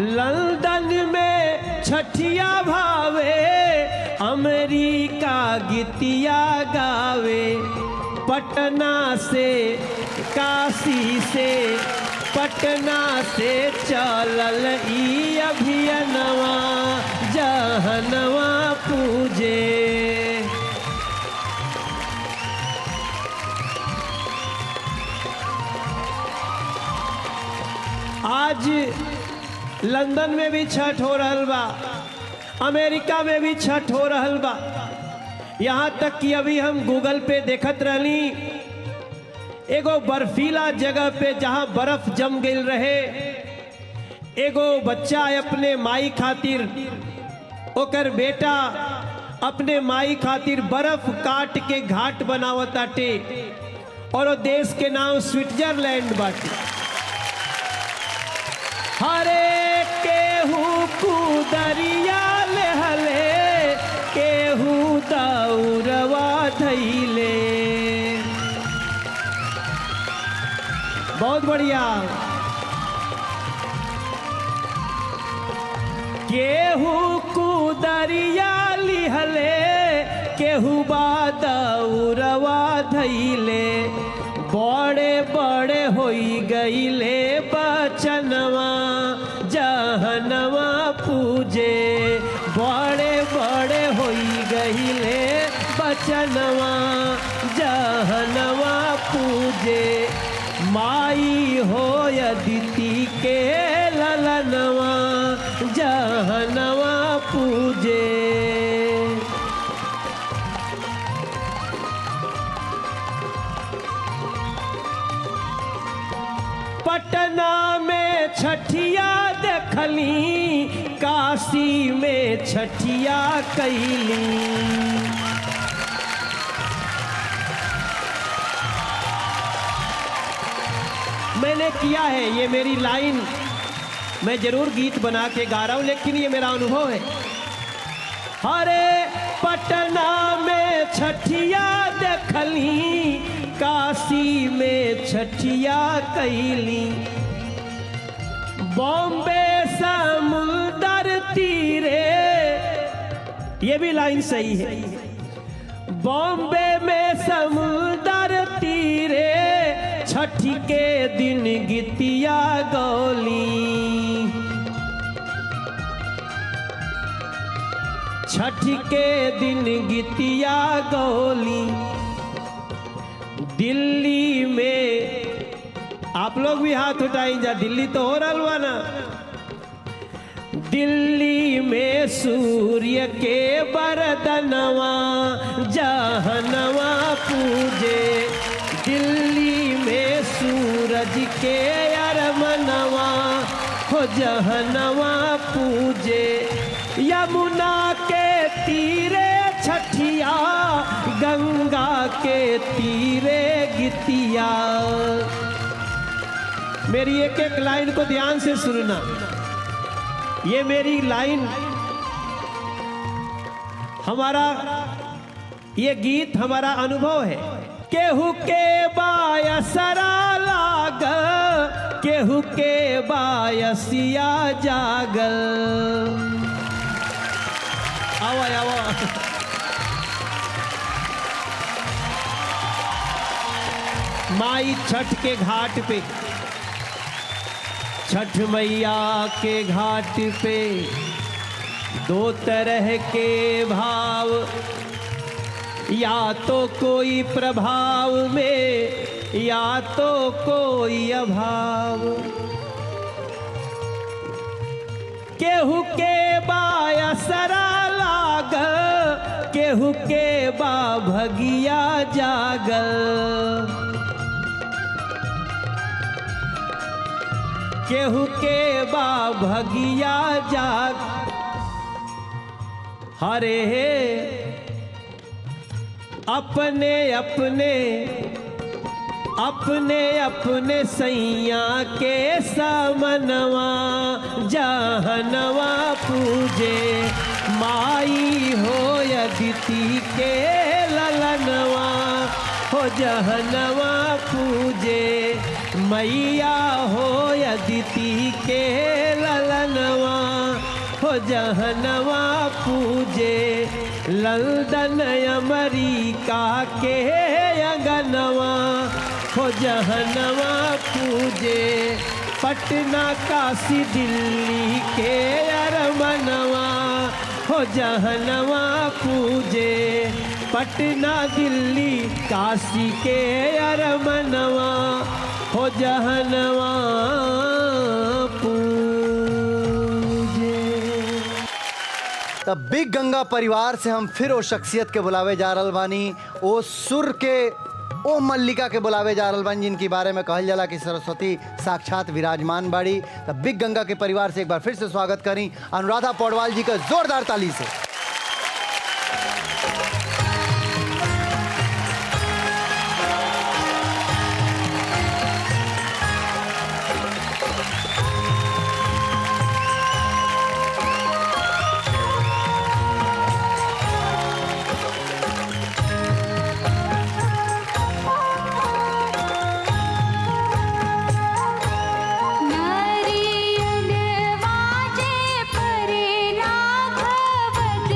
लंदन में छठिया भावे, अमेरिका गीतिया गावे। पटना से काशी से पटना से चलल ई अभियानवा जहनवा पूजे। आज लंदन में भी छठ हो रहल बा, अमेरिका में भी छठ हो रहल बा। यहाँ तक कि अभी हम गूगल पे देखत रहली, एगो बर्फीला जगह पे जहाँ बर्फ जम गई रहे, एगो बच्चा अपने माई खातिर, ओकर बेटा अपने माई खातिर बर्फ काट के घाट बनावताटे और वो देश के नाम स्विट्जरलैंड बाटे। हरे केहू कुदरिया लेहले, केहू दौरवा धैले। बहुत बढ़िया। केहू कुदरिया लिहले, केहू दौरवा धैले। बड़े बड़े होई गईले बचनवा जहनवा पूजे। बड़े बड़े होई गईले बचनवा जहनवा पूजे। माई हो अदिति के ललनवा जहनवा पूजे। पटना में छठिया देखली, काशी में छठिया कैली। मैंने किया है, ये मेरी लाइन, मैं जरूर गीत बना के गा रहा हूं, लेकिन ये मेरा अनुभव है। अरे पटना में छठिया देखली, काशी में छठिया कैली। बॉम्बे समुंदर तीरे, ये भी लाइन सही है। बॉम्बे में समुंदर तीरे, छठ के दिन गीतिया गौली। छठ के दिन गीतिया गौली। दिल्ली में आप लोग भी हाथ उठाई जा, दिल्ली तो हो रहा हुआ ना। दिल्ली में सूर्य के बरदनवा जहनवा पूजे। दिल्ली में सूरज के अरमनवा हो जहनवा पूजे। यमुना के तीरे छठिया गंगा के तीरे गितिया। मेरी एक एक लाइन को ध्यान से सुनना। ये मेरी लाइन हमारा, ये गीत हमारा अनुभव है। केहू के बायसरा लाग, केहू के बायसिया जागल। आओ आओ। माई छठ के घाट पे, छठ मैया के घाट पे दो तरह के भाव, या तो कोई प्रभाव में या तो कोई अभाव। केहू के बायसरा लाग, केहू के बा भगिया जागल। केहू के बा भगिया जाग। हरे अपने अपने अपने अपने सैया के समनवा जहनवा पूजे। माई हो अदिति के ललनवा हो जहनवा पूजे। मैया हो अदिति के ललनवा हो जहनवा पूजे। लंदन अमेरिका के अंगनवा हो जहनवा पूजे। पटना काशी दिल्ली के अरमनवा हो जहनवा पूजे। पटना दिल्ली काशी के अरमनवा हो जहनवा पूजे। तब बिग गंगा परिवार से हम फिर वो शख्सियत के बुलावे जा रहल बानी, वो सुर के ओ मल्लिका के बुलावे जा रहल बानी जिनके बारे में कहल जाला कि सरस्वती साक्षात विराजमान बाड़ी। तब बिग गंगा के परिवार से एक बार फिर से स्वागत करी अनुराधा पौडवाल जी का जोरदार ताली से। नारियल वाजे परे राघवन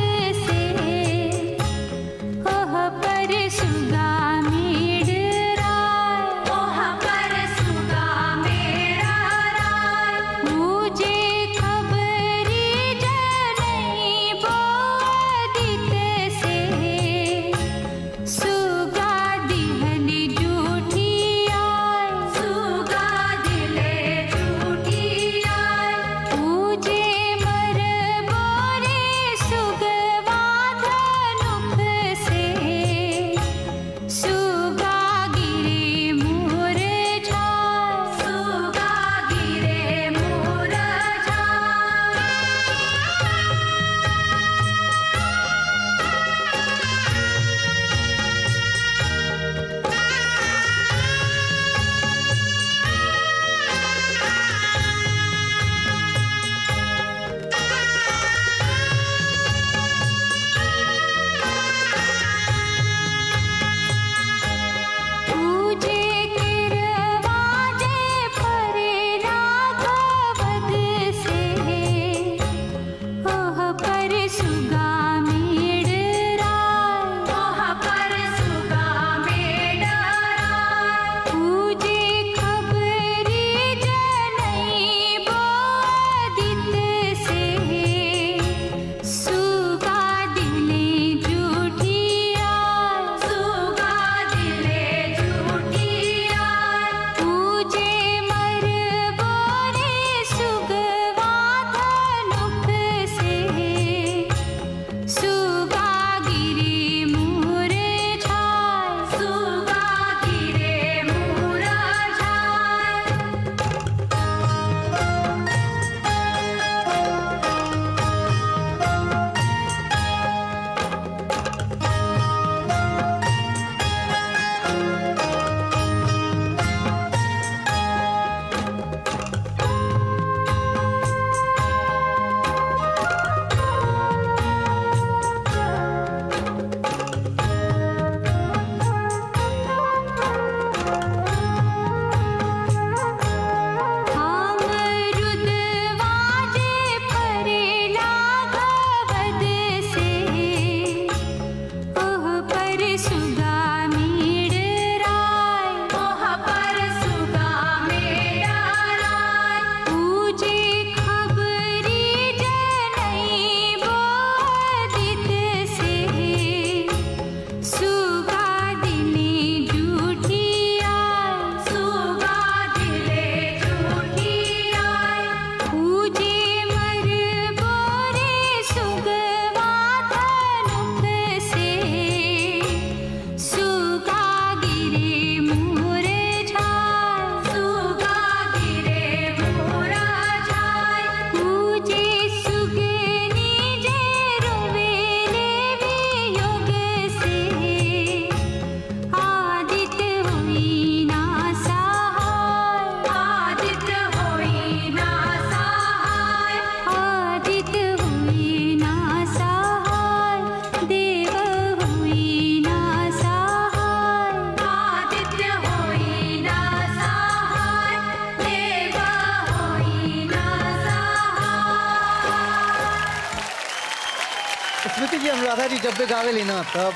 जी अनुराधा जी जब भी गावे ली ना तब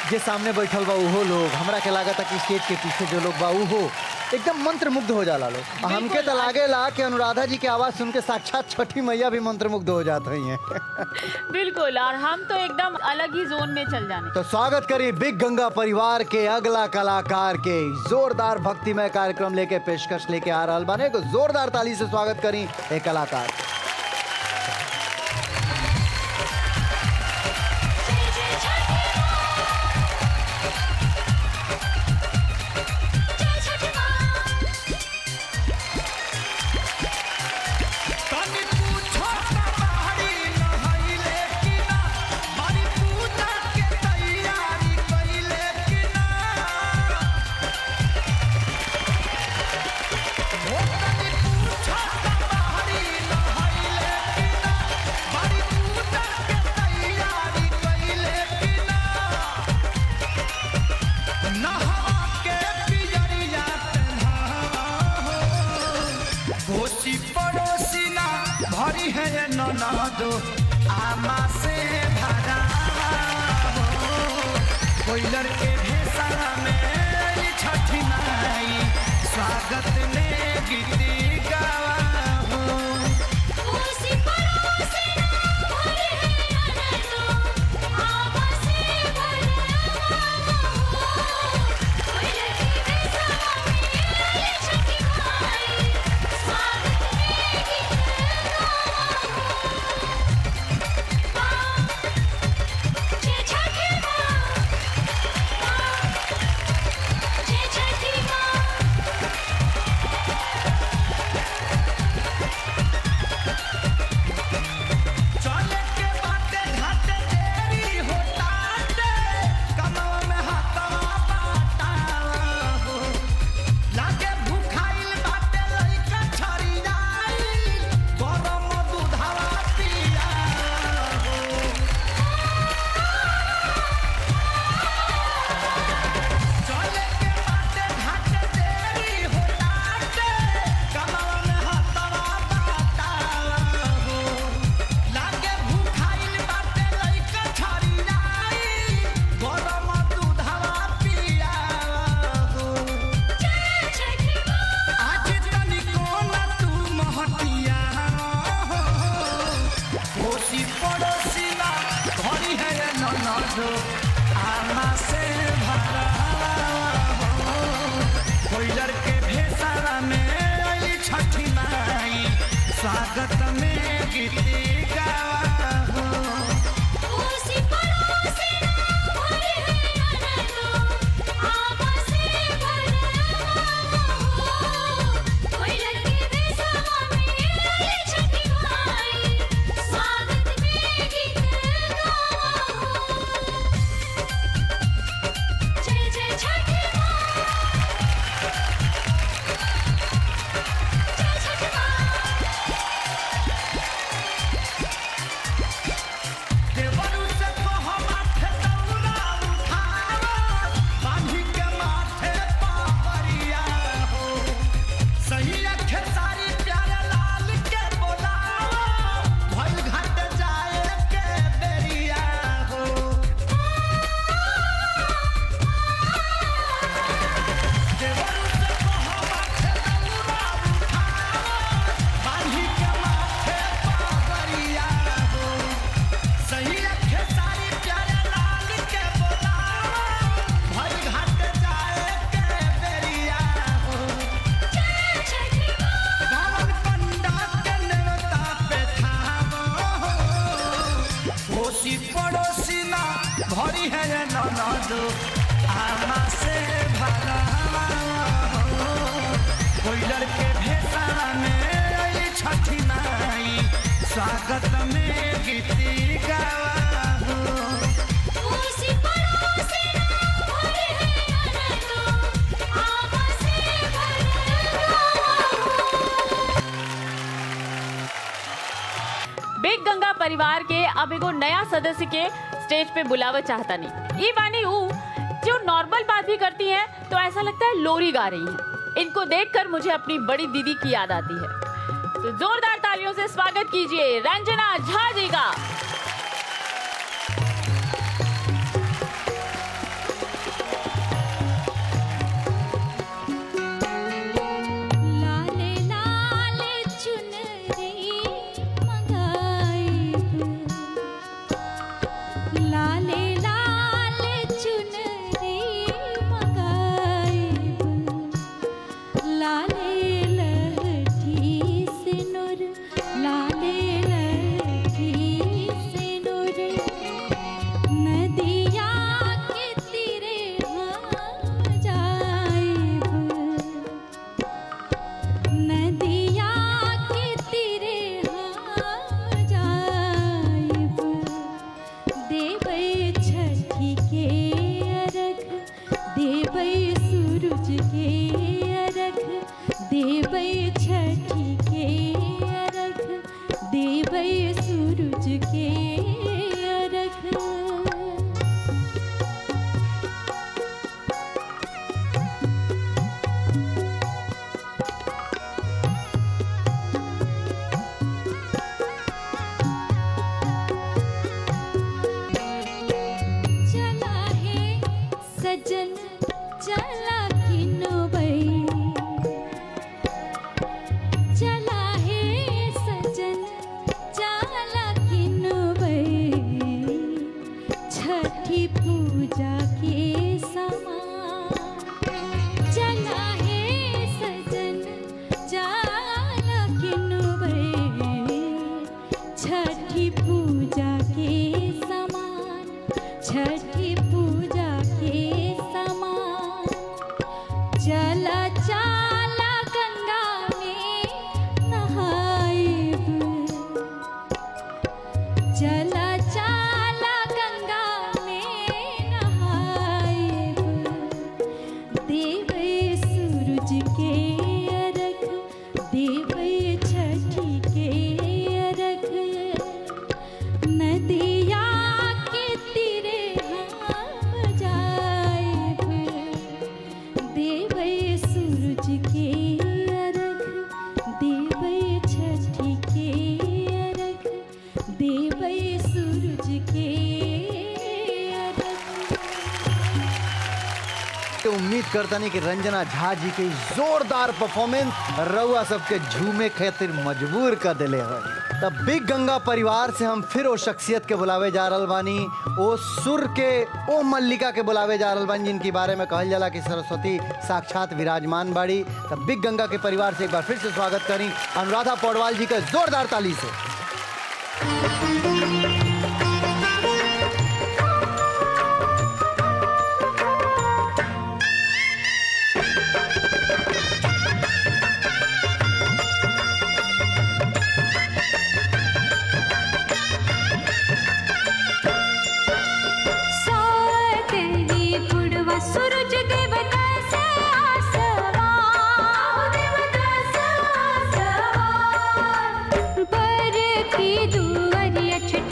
जे सामने बैठल बा उहो लोग हमरा के लागत कि स्टेज के पीछे जो लोग बा उहो एकदम मंत्रमुग्ध हो जाला लोग। हमके तो लागेला कि अनुराधा जी की आवाज सुन के साक्षात छठी मैया भी मंत्रमुग्ध हो जात हैं। बिल्कुल, और हम तो एकदम अलग ही जोन में चल जाने। तो स्वागत करिए बिग गंगा परिवार के अगला कलाकार के जोरदार भक्तिमय कार्यक्रम लेके पेशकश लेके आ रहा बाने को जोरदार ताली से स्वागत करी एक कलाकार। दो आमा से भरा कोई लड़के भेसा में छठी माई स्वागत में गीत गावा स्वागत में गीत गावा उसी पड़ोसी भरे हैं तो आवा से भरा कोई लड़के बेसवा में छठी माई स्वागत में गीत गावा जय जय छठी माई जय छठी माई पड़ोसी ना भरी है ननद आमा से भरा कोई लड़के भेसा में छठी माई स्वागत में गीत गावा उसी पड़ोसी ना भरी है ननद आमा से भरा। बिग गंगा परिवार के अब एगो नया सदस्य के स्टेज पे बुलावा चाहता नहीं। ये बानी जो नॉर्मल बात भी करती हैं तो ऐसा लगता है लोरी गा रही हैं। इनको देखकर मुझे अपनी बड़ी दीदी की याद आती है। तो जोरदार तालियों से स्वागत कीजिए रंजना झा जी का। देवै सूरज के अर्घ। चला है सजन चला किनो बई, चला है सजन चला किनो बई, छठी पूजा के समान। चला है सजन चला किनो बई, छठी पूजा के समान, छठी पूजा के समान। चला चला गंगा में नहाइब, चला चला गंगा में नहाइब, देवै सूरज के अर्घ, देवै छठी के अर्घ। नदिया के तीरे हम जाइब, देवै सूरज के अर्घ, देवै छठी के अर्घ, देवै सूरज के अर्घ। तो उम्मीद करता नहीं कि रंजना झा जी की जोरदार परफॉर्मेंस रउआ सबके झूमे खातिर मजबूर कर दिले है। तब बिग गंगा परिवार से हम फिर वो शख्सियत के बुलावे जा रहल बानी, ओ सुर के, ओ मल्लिका के बुलावे जा रहल बानी, जिनके बारे में कहल जाला कि सरस्वती साक्षात विराजमान बाड़ी। तब बिग गंगा के परिवार से एक बार फिर से स्वागत करी अनुराधा पौडवाल जी का जोरदार ताली से। सातरी पुड़वा सूरज देवता से आसमान, देवता से आसमान। बर की दुआरिया छठी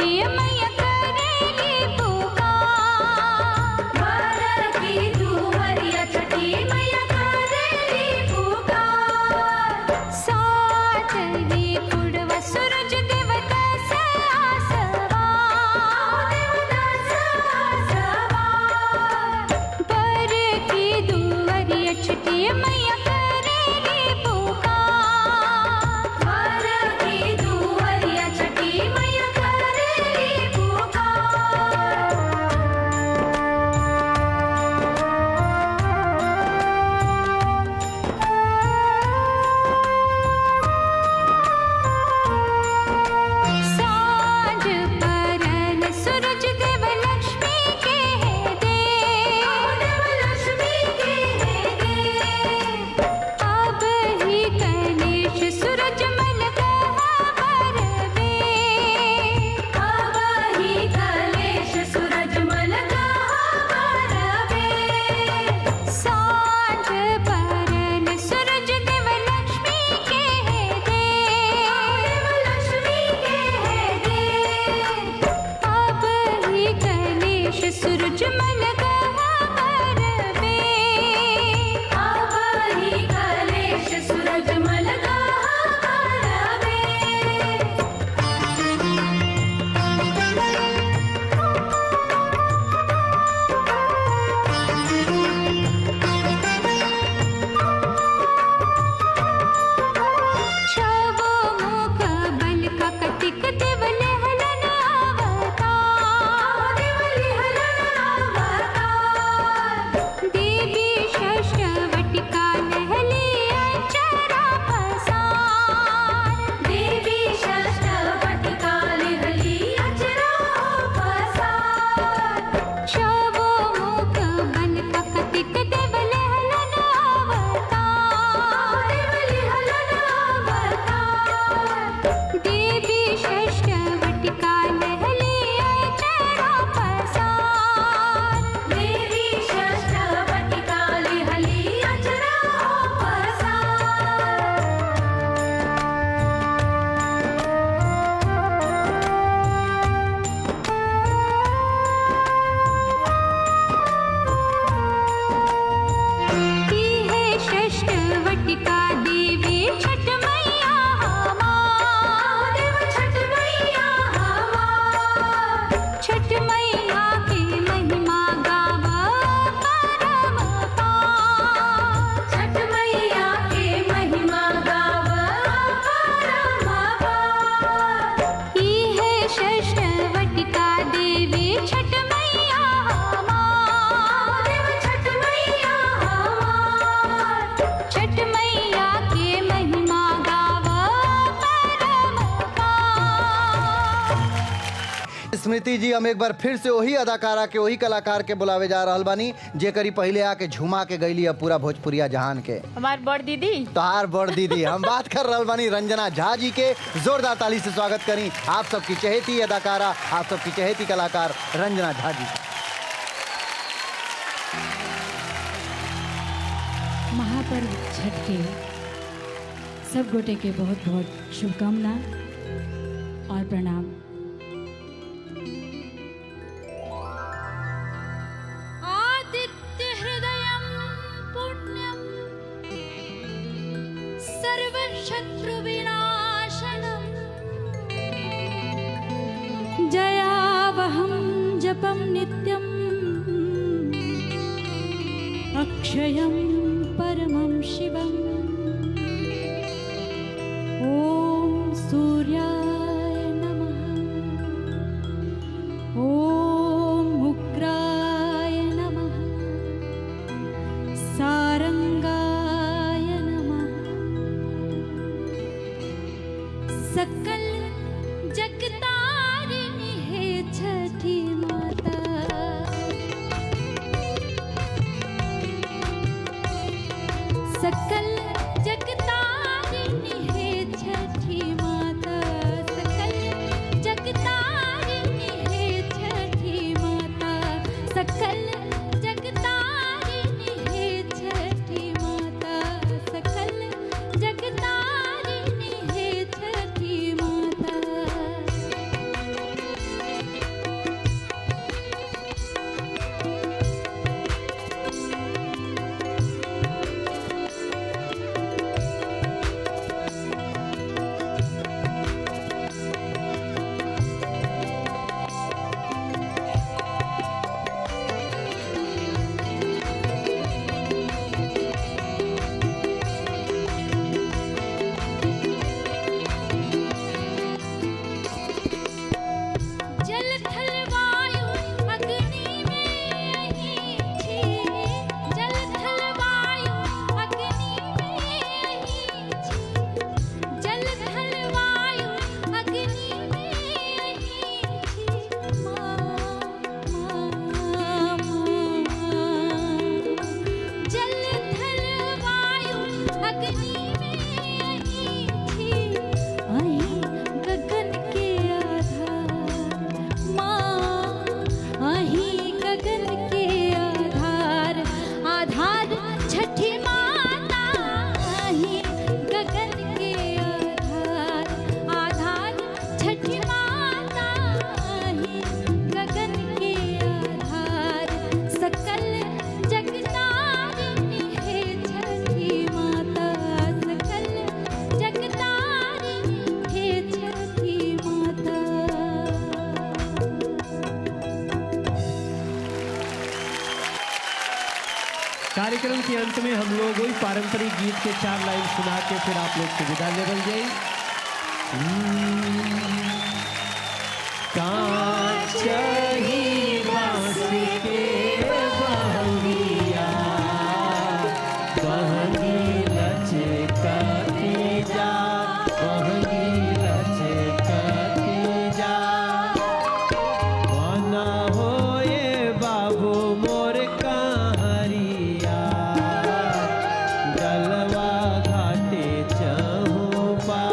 स्मृति जी, हम एक बार फिर से वही अदाकारा के वही कलाकार के बुलावे जा रहल बानी जेकरी पहले आके झुमा के गईली अब पूरा भोजपुरिया जहान के। हमार बड़ दीदी, तोहार बड़ दीदी हम बात कर रहल बानी रंजना झा जी के। जोरदार ताली से स्वागत करी आप सबकी चहेती अदाकारा, आप सबकी चहेती कलाकार रंजना झा जी। महापर्व छठ के सब गोटे के बहुत बहुत शुभकामना और प्रणाम। आदित्य हृदयं पुण्यं सर्वशत्रु विनाशनम् जयावहं जपं नित्यम् अक्षयं परमं शिवम् ॐ सूर्याय नमः ॐ उग्राय नमः सारंगाय नमः। सकल जगतारिणी हे छठी माता, सकल जगतारिणी हे छठी माता, सकल जगतारिणी हे छठी माता, सकल जगतारिणी हे छठी माता, सकल जगतारिणी हे छठी माता। जल थल वायु अग्नि में अहीं छी, जल थल वायु अग्नि में अहीं छी, जल थल वायु अग्नि में अहीं छी। जल थल वायु अग्नि में अहीं छी, अहीं गगन के आधार माँ, अहीं गगन के आधार, आधार छठी माता, अहीं गगन के आधार, आधार छठी माता, अहीं गगन के आधार, सकल जगतारिणी हे छठी माता, सकल जगतारिणी हे छठी माता। कार्यक्रम के अंत में हम लोग वही पारंपरिक गीत के 4 लाइन सुना के फिर आप लोग से विदा लेवल जाए। कांच ही बांस के बहंगिया, बहंगी लचकती जा, बहंगी लचकती जा। बना होए बाबू मोर कहरिया, डलवा घाटे चहु पा।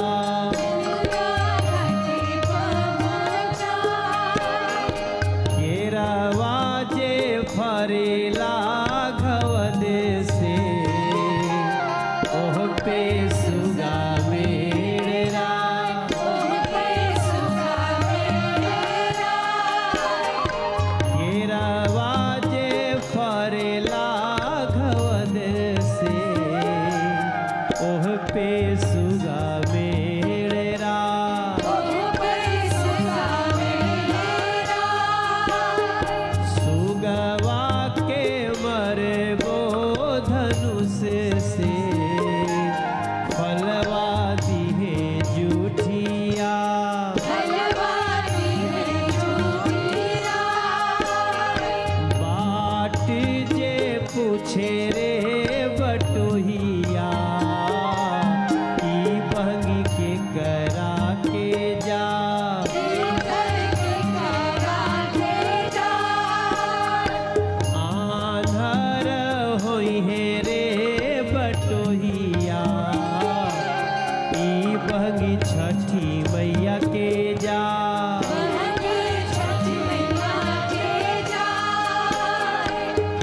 छठी मैया के जा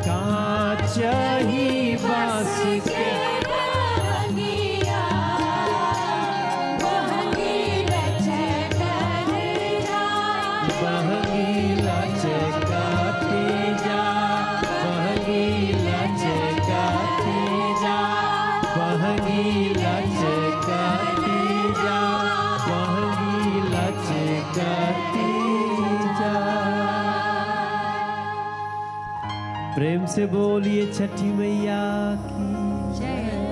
कांच ही बांस के प्रेम से बोलिए छठी मैया की जय।